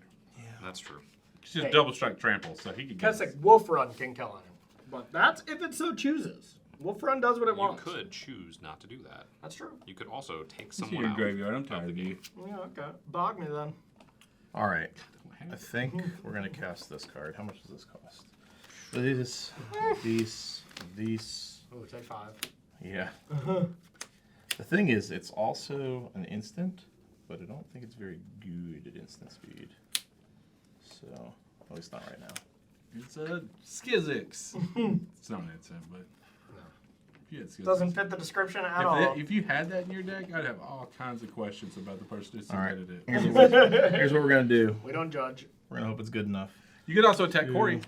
That's true. It's just Hey. double strike trample, so he can kill us. Keswick Wolf Run can kill him. But that's if it so chooses. Wolf Run does what it You wants. could choose not to do that. That's true. You could also take See someone your out. graveyard. I'm tired of you. Yeah, okay. Bog me then. all right. I think we're gonna cast this card. How much does this cost? These. Oh, take 5. Yeah. The thing is, it's also an instant, but I don't think it's very good at instant speed. So, at least not right now. It's a Skizix. It's not an instant, but if you had Skizix. Doesn't fit the description at all. If you had that in your deck, I'd have all kinds of questions about the person who All right. submitted it. Here's what we're gonna do. We don't judge. We're gonna hope it's good enough. You could also attack Corey.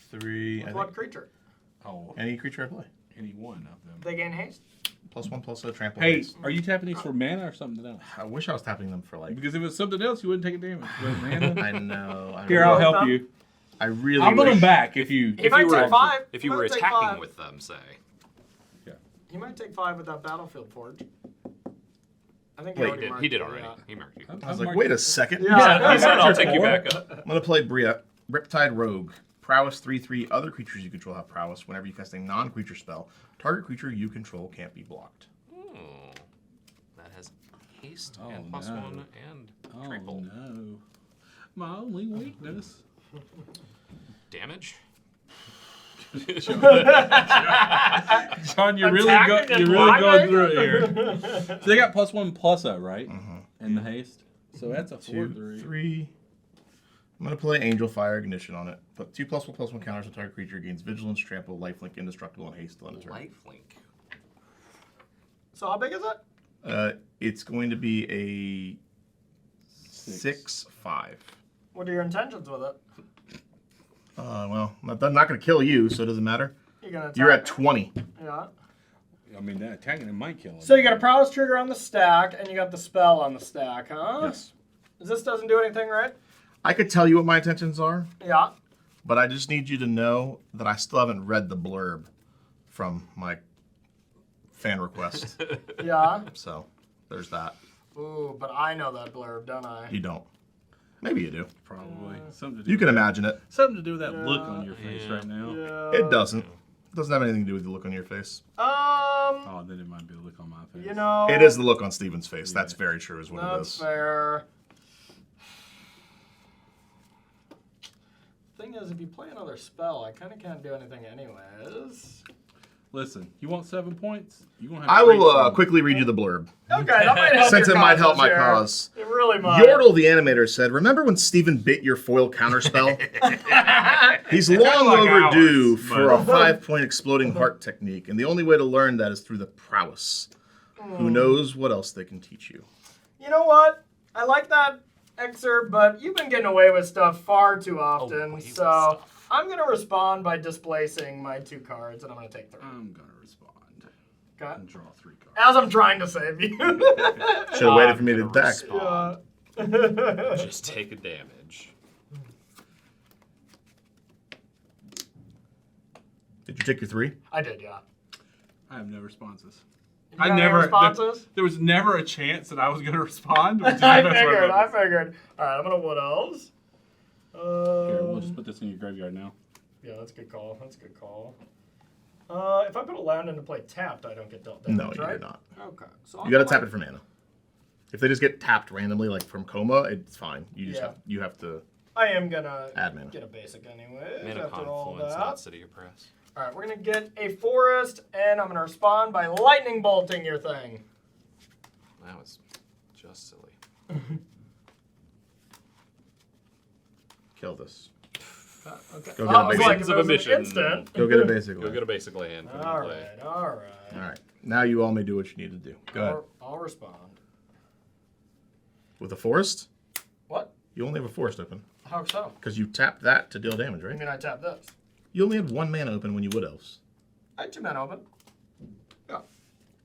3. I What think creature? Oh, any creature I play. any one of them. They gain haste? +1 + a trample. Hey, haste. are you tapping these for mana or something else? I wish I was tapping them for like. Because if it was something else, you wouldn't take a damage. But mana. I know. Here, I'll help you. I really. I'll put wish- them back if you. He might you were- take 5. If He you were might take attacking 5. with them, say. He might take 5 with that Battlefield Forge. I think Wait, already marked He did it, already. yeah. He marked you. I was like, wait a second. Yeah. He said, "I'll take you back up." I'm gonna play Bria, Riptide Rogue. Prowess 3/3. Other creatures you control have prowess. Whenever you cast a non-creature spell, target creature you control can't be blocked. Oh, that has haste Oh, and no. +1 and Oh trample. no! My only weakness. Damage. John, you're really Attacking and going blocking? through it here. So they got +1/+0, right? And the haste. So that's a 2, 4/3. 3. I'm gonna play Angel Fire Ignition on it. Put 2 +1/+1 counters on target creature gains Vigilance, Trample, Lifelink, Indestructible, and Haste on its turn. Lifelink. So how big is it? It's going to be a 6/5. What are your intentions with it? Well, I'm not going to kill you, so it doesn't matter. You're gonna attack You're at me. 20. Yeah. I mean, that attacking him might kill him. So you got a prowess trigger on the stack, and you got the spell on the stack, huh? Yes. This doesn't do anything, right? I could tell you what my intentions are, Yeah. but I just need you to know that I still haven't read the blurb from my fan request. Yeah. So there's that. Ooh, but I know that blurb, don't I? You don't. Maybe you do. Probably. Something to do You can with imagine it. something to do with that look on your face right now. Yeah. It doesn't. It doesn't have anything to do with the look on your face. Oh, then it might be the look on my face. You know. It is the look on Steven's face. That's very true, is what it That's is. fair. Thing is, if you play another spell, I kind of can't do anything anyways. Listen, you want 7 points? You gonna have I three will points. quickly read you the blurb. Okay, that might help. Since your it might help cause my this year. cause. It really might. Yordle the animator said, "Remember when Steven bit your foil counterspell? He's long like overdue ours, for but- a 5-point exploding heart technique, and the only way to learn that is through the prowess. Who knows what else they can teach you?" You know what? I like that excerpt, but you've been getting away with stuff far too often, Away with so stuff. I'm going to respond by displacing my 2 cards, and I'm going to take 3. I'm gonna respond Okay? and draw 3 cards. As I'm trying to save you. Should have waited for me to gonna attack. respond. Just take a damage. Did you take your 3? I did, yeah. I have no responses. You I got any never. responses? There was never a chance that I was gonna respond. Which is I the best way figured. about I this. figured. All right, I'm gonna Wood Elves. Here, we'll just put this in your graveyard now. Yeah, that's a good call. That's a good call. If I put a land into play tapped, I don't get dealt damage, No, you right? do not. Okay. So You gotta tap it for mana. If they just get tapped randomly, like from coma, it's fine. You just Yeah. you have to. I am gonna Add mana. get a basic anyway. Mana after all Confluence, that. not City of Press. All right, we're gonna get a forest, and I'm gonna respond by lightning bolting your thing. That was just silly. Kill this. Okay. Go get a I was basic. like, if it Of a was an mission. instant. Go get a basic Go land. get a basic land. Put it in All play. right. All right. All right. Now you all may do what you need to do. Go ahead. I'll respond. With a forest, What? you only have a forest open How so? because you tapped that to deal damage, I right? mean, I tap this. You only had 1 mana open when you Wood Elves. I had 2 mana open. Yeah.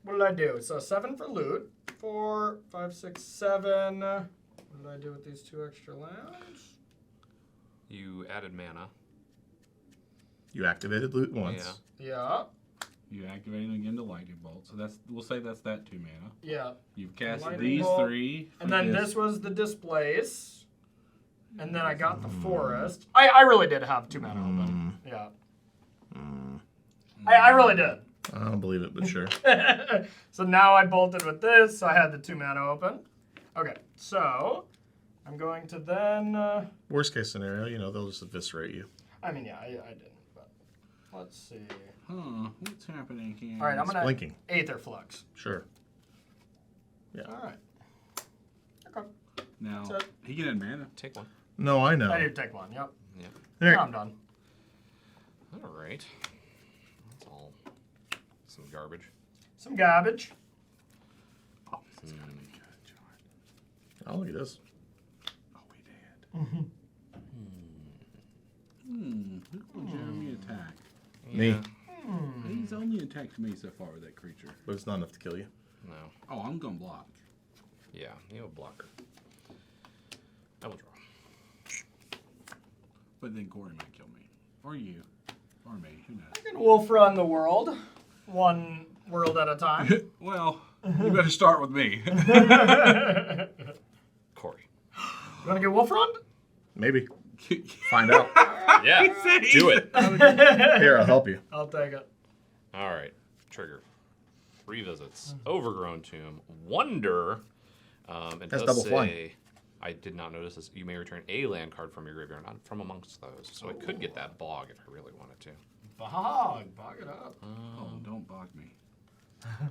What did I do? So 7 for loot. 4, 5, 6, 7. What did I do with these 2 extra lands? You added mana. You activated loot once. Yeah. You activate it again to lightning bolt. So that's we'll say that's that 2 mana. Yeah. You've cast Lightning these bolt. 3. And then this was the displace. And then I got the forest. I really did have 2 mana open. Yeah. I really did. I don't believe it, but sure. So now I bolted with this. So I had the 2 mana open. Okay, so I'm going to then. Worst case scenario, they'll just eviscerate you. I mean, yeah, I didn't. But let's see. Huh? What's happening here? All right, I'm It's gonna blinking. Aether Flux. Sure. All right. Okay. Now So- he can add mana. Take one. No, I know. I did take one. Yep. Yeah. All right. Now I'm done. All right. That's all. Some garbage. Some garbage. Oh, this is gonna be good, John. Oh, look at this. Oh, we did. Look what Jeremy attacked. Me. He's only attacked me so far with that creature. But it's not enough to kill you. No. Oh, I'm gonna block. Yeah, you have a blocker. I will draw. But then Corey might kill me. Or you. Or me. Who knows? I can wolf run the world, one world at a time. Well, you better start with me. Corey. You want to get wolf run? Maybe. Find out. Yeah. Do it. Here, I'll help you. I'll take it. All right. Trigger. Revisits. Overgrown Tomb. Wonder. It That's does double say, flying. I did not notice this. You may return a land card from your graveyard, not from amongst those. So I could get that bog if I really wanted to. Bog it up. Oh, don't bog me. I'm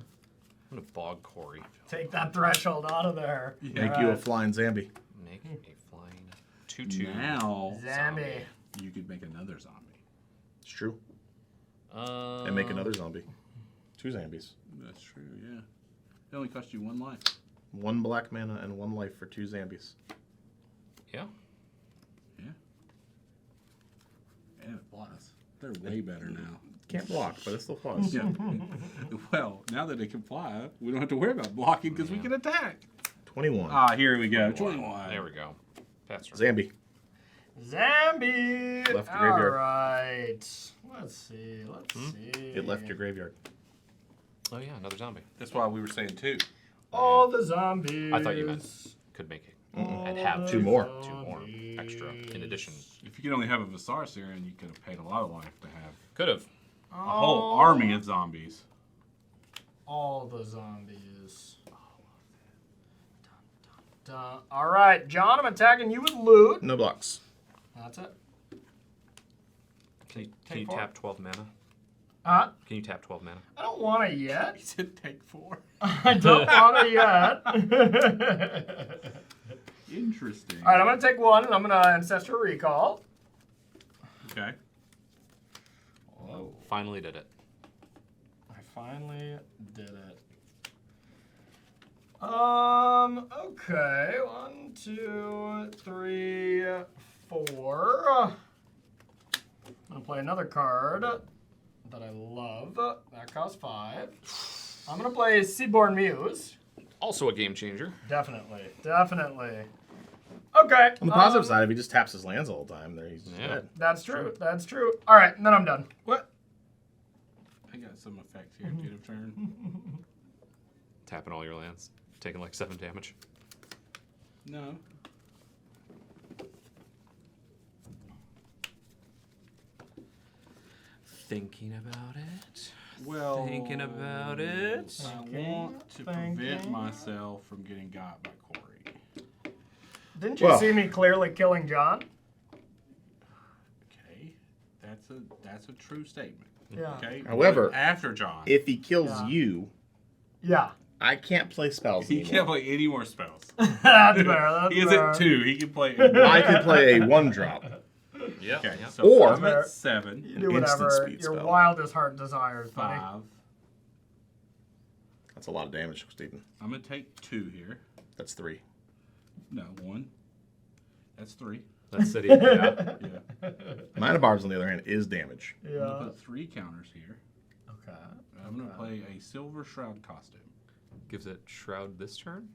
gonna bog Corey. Take that threshold out of there. Make you a flying Zambi. Make a flying 2/2. Now Zambi. you could make another zombie. It's true. And make another zombie. 2 Zombies. That's true, yeah. It only cost you 1 life. 1 black mana and 1 life for 2 Zombies. Yeah. Yeah. And it flies. They're way better now. Can't block, but it still flies. Yeah. Well, now that it can fly, we don't have to worry about blocking because we can attack. 21. Ah, here we go. 21. There we go. That's right. Zambi. Zambi. Left the graveyard. All right. Let's see. It left your graveyard. Oh yeah, another zombie. That's why we were saying 2. All the zombies. I thought you meant could make it and have 2 more. 2 more extra in addition. If you could only have a Visarsian, you could have paid a lot of life to have Could have. a whole army of zombies. All the zombies. Dun, dun. All right, John, I'm attacking you with loot. No blocks. That's it. Can you Take 4. tap 12 mana? Can you tap 12 mana? I don't want it yet. He said take 4. I don't want it yet. Interesting. All right, I'm going to take 1, and I'm going to Ancestral Recall. Okay. Oh, finally did it. I finally did it. Okay. 1, 2, 3, 4. I'm gonna play another card that I love. That costs 5. I'm gonna play Seaborn Muse. Also a game changer. Definitely. Okay. On the positive side, if he just taps his lands all the time, then he's dead. That's true. That's true. All right, and then I'm done. What? I got some effects here. Get a turn. Tapping all your lands. Taking like 7 damage. No. Thinking about it. Well, Thinking about it. I want to prevent myself from getting got by Corey. Didn't you see me clearly killing John? Okay, that's a true statement. Yeah. Okay. However, after John, if he kills you, Yeah. I can't play spells he anymore. can't play any more spells. That's fair. That's He is fair. at 2. He can play. I can play a 1-drop. Yeah. Okay, yeah. so Or- I'm at 7, You do instant whatever speed your spell. wildest heart desires, buddy. 5. That's a lot of damage, Stephen. I'm gonna take 2 here. That's 3. No, 1. That's 3. That's city. Yeah. Yeah. Mana Barbs, on the other hand, is damage. I'm Yeah. gonna put 3 counters here. Okay. I'm gonna play a Silver Shroud costume. Gives it Shroud this turn?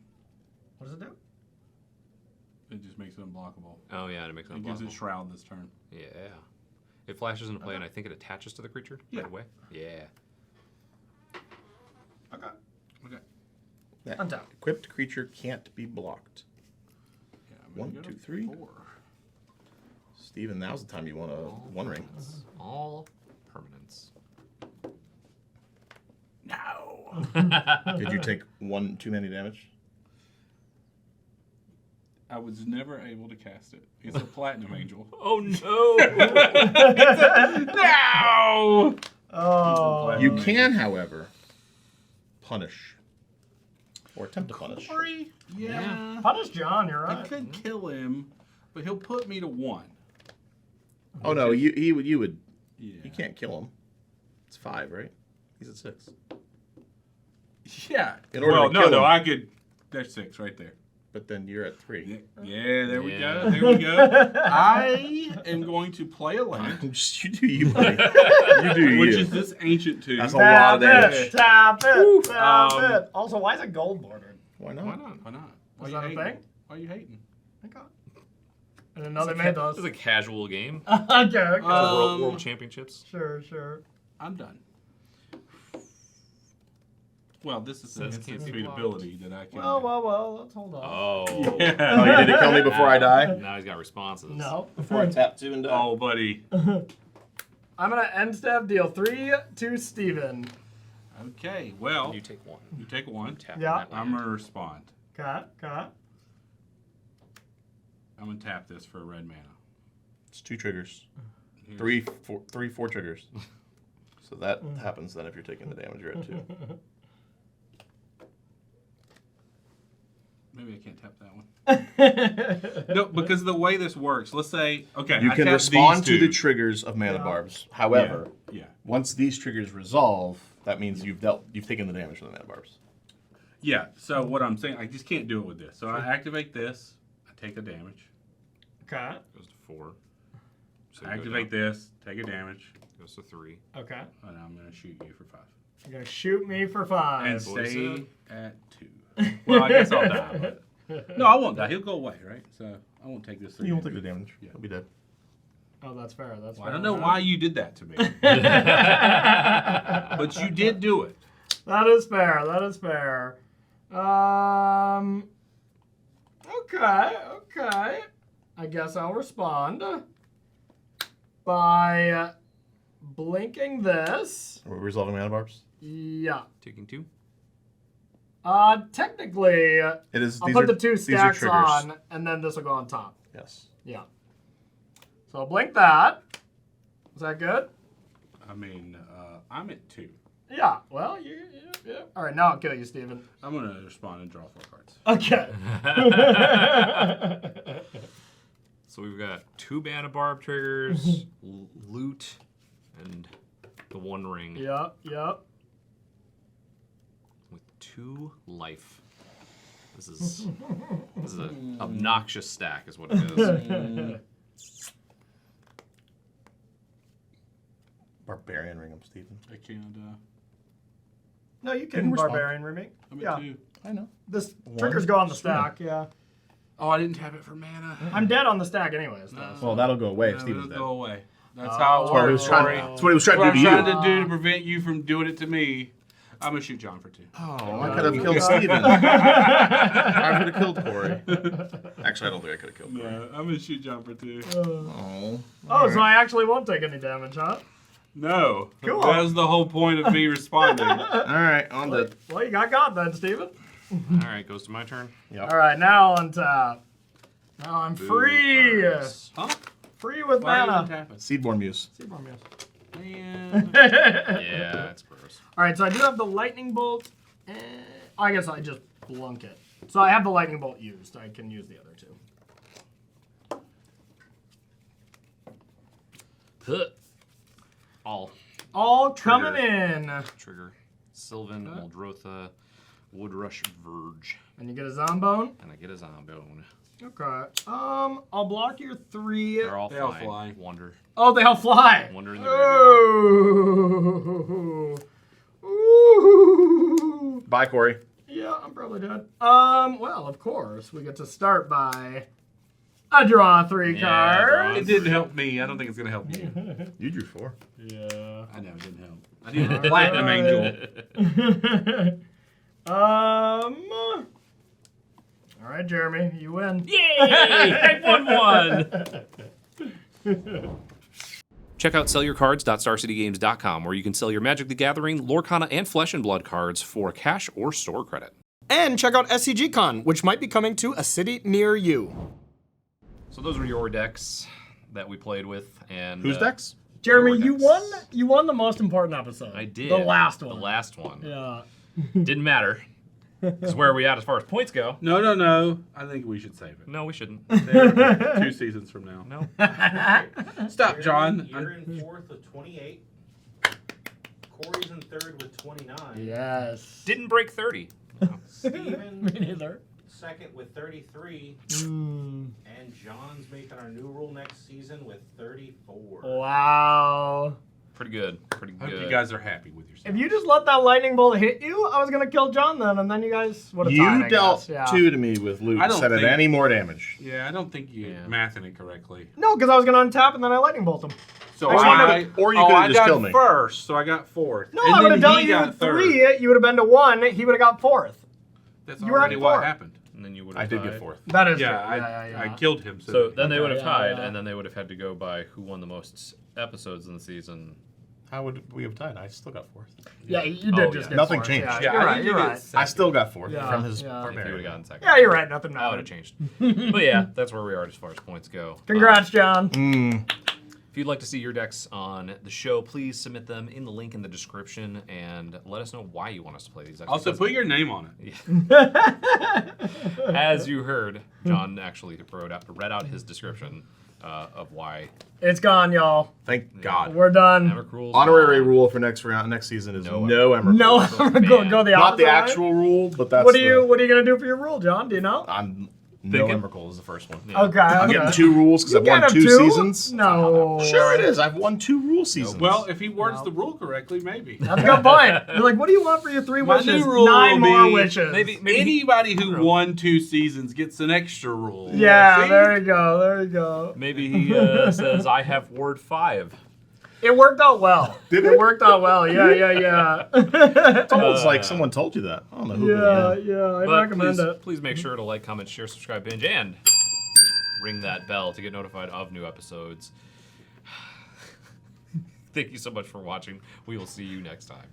What does it do? It just makes it unblockable. Oh yeah, it makes it It gives it unblockable. Shroud this turn. Yeah. It flashes into play and I think it attaches to the creature Yeah. right away. Yeah. Okay. Okay. That Untap. equipped creature can't be blocked. Yeah, I'm gonna 1, go 2, to 3. 4. Steven, now's the time you want a 1 ring. All permanents. No. Did you take 1 too many damage? I was never able to cast it. It's a Platinum Angel. Oh no! No! Oh. You can, however, punish. Or attempt to punish. Corey? Yeah. Punish John, you're I right. could kill him, but he'll put me to 1. Oh no, you would. Yeah. You can't kill him. It's 5, right? He's at 6. Yeah. In order to kill him. I could. There's 6 right there. But then you're at 3. Yeah, there we Yeah. go. There we go. I am going to play a land, You do you, buddy. You do you. which is this ancient tomb. That's a lot of damage. Tap it. Tap Um, it. Also, why is it gold bordered? Why not? Why not? Why not? Why Is you that a hating? thing? Why are you hating? Okay. I didn't know they made those. This is a casual game. Okay. World Championships. Sure. I'm done. Well, this is an Says instant can't be speed blocked. ability that I can. Well, let's hold on. Oh. Yeah. Oh, you didn't kill me before I die? Now he's got responses. No. Before I tap 2 and die. Oh, buddy. I'm going to end step deal 3 to Steven. Okay, well, You take 1. you take 1. Tap Yeah. that I'm land. going to respond. Cut. I'm going to tap this for a red mana. It's 2 triggers. Here's- 4 triggers. So that happens then if you're taking the damage, you're at 2. Maybe I can't tap that one. No, because of the way this works. Let's say, okay, You I can tap respond these to the two. triggers of Mana Yeah. Barbs. However, Yeah. once these triggers resolve, that means you've taken the damage from the Mana Barbs. Yeah. So what I'm saying, I just can't do it with this. So I activate this. I take the damage. Okay. Goes to 4. So I you go activate down. this. Take a damage. Goes to 3. Okay. And I'm going to shoot you for 5. You're going to shoot me for 5. And What is stay it? at 2. Well, I guess I'll die. But No, I won't die. He'll go away, right? So I won't take this. You won't take the damage. He'll be dead. Oh, that's fair. That's fair. I don't know why you did that to me, but you did do it. That is fair. That is fair. Okay. I guess I'll respond by blinking this. Are we resolving mana barbs? Yeah. Taking 2. Technically, It is. I'll put the 2 these are stacks triggers. on, and then this will go on top. Yes. Yeah. So I'll blink that. Is that good? I mean, I'm at 2. Yeah. Well, yeah. All right, now I'll kill you, Steven. I'm gonna respond and draw 4 cards. Okay. So we've got 2 mana barb triggers, loot, and the 1 ring Yep. with 2 life. This is an obnoxious stack, is what it is. Barbarian ring him, Steven. I can't. No, you can can respond. barbarian remake. I'm at Yeah. 2. I know. This One triggers go on the swing. stack. Yeah. Oh, I didn't tap it for mana. I'm dead on the stack anyways. Though. Well, that'll go away if No, Steven's it'll dead. go away. That's Oh. how it That's what he was works. trying. Corey. That's what he was trying What to I'm do to trying you. to do to prevent you from doing it to me. I'm gonna shoot John for 2. Oh, I could have killed Steven. I could have killed Corey. Actually, I don't think I could have killed Corey. No, I'm gonna shoot John for 2. Oh. Oh, so I actually won't take any damage, huh? No, Cool. that was the whole point of me responding. All right, on the. Well, you got God then, Steven. All right, goes to my turn. Yep. All right, now on top. Now I'm free. Burns. Huh? Free with Why are you mana. tapping? Seedborn Muse. Seaborn Muse. Man. Yeah, that's gross. All right, so I do have the lightning bolt. I guess I just blunk it. So I have the lightning bolt used. I can use the other 2. Huh. All coming Trigger. in. Trigger. Sylvan, Muldrotha, Woodrush Verge. And you get a Zombone. And I get a Zombone. Okay. I'll block your 3. They're all They all flying. fly. Wonder. Oh, they all fly. Wonder in the graveyard. Ooh. Ooh. Bye, Corey. Yeah, I'm probably dead. Well, of course, we get to start by I draw 3 Yeah, cards. It didn't help me. I don't think it's gonna help you. You drew 4. Yeah. I know it didn't help. I needed a platinum angel. All right, Jeremy, you win. Yay! I won one. Check out sellyourcards.starcitygames.com, where you can sell your Magic the Gathering, Lorcana, and Flesh and Blood cards for cash or store credit. And check out SCGCon, which might be coming to a city near you. So those were your decks that we played with, and Whose decks? Jeremy, Your you decks. won. You won the most important episode. I did. The last one. The last one. Yeah. Didn't matter. Because where are we at as far as points go? No. I think we should save it. No, we shouldn't. There, 2 seasons from now. No. Stop, John. You're in 4th with 28. Corey's in 3rd with 29. Yes. Didn't break 30. Steven Me neither. 2nd with 33. Mm. And John's making our new rule next season with 34. Wow. Pretty good. Pretty I good. hope you guys are happy with yourself. If you just let that lightning bolt hit you, I was gonna kill John then, and then you guys would have tied, You I dealt guess. Yeah. 2 to me with loot I don't instead of think- any more damage. Yeah, I don't think you're Yeah. mathing it correctly. No, because I was gonna untap and then I lightning bolt him. So Actually, or you could've I just got killed me. first, so I got 4th. No, And I would then have dealt he you got 3. You would have been to 1. He would have got 4th. That's You were already at what 4th. happened. And then you would I have did get 4th. That is Yeah, true. I killed him. So then they Okay, would have yeah, tied, yeah. and then they would have had to go by who won the most episodes in the season. How would we have tied? I still got 4th. Yeah, you did Oh, just yeah. get Nothing 4th. changed. Yeah, Yeah, you're I right. think You're you did right. I still got 4th Yeah, from his yeah. If you would have barbarian. gotten second. Yeah, you're right. Nothing That would have mattered. changed. But yeah, that's where we are as far as points go. Congrats, John. If you'd like to see your decks on the show, please submit them in the link in the description and let us know why you want us to play these decks. Also, because- put your name on it. as you heard, John actually read out his description of why It's gone, y'all. Thank God. We're done. Emrakul. Honorary rule for next season is No no Emrakul. No, Man. go the opposite Not the way. actual rule, but that's What are you gonna do for your rule, John? Do you know? I'm No Thinking? Emrakul is the first one. Yeah. Okay. I'm okay. getting 2 rules because I've You won can't 2 have seasons. No. Sure it is. I've won 2 rule seasons. Well, if he words the rule correctly, maybe. That's a good point. You're like, what do you want for your 3 My wishes? new rule 9 will more be wishes. Maybe Anybody who won 2 seasons gets an extra rule. Yeah, See? there you go. There you go. Maybe he says, I have word 5. It worked out well. Did It it? worked out well. Yeah. It's almost like someone told you that. I don't know who. yeah, I'd But recommend it. please make sure to like, comment, share, subscribe, binge, and ring that bell to get notified of new episodes. Thank you so much for watching. We will see you next time.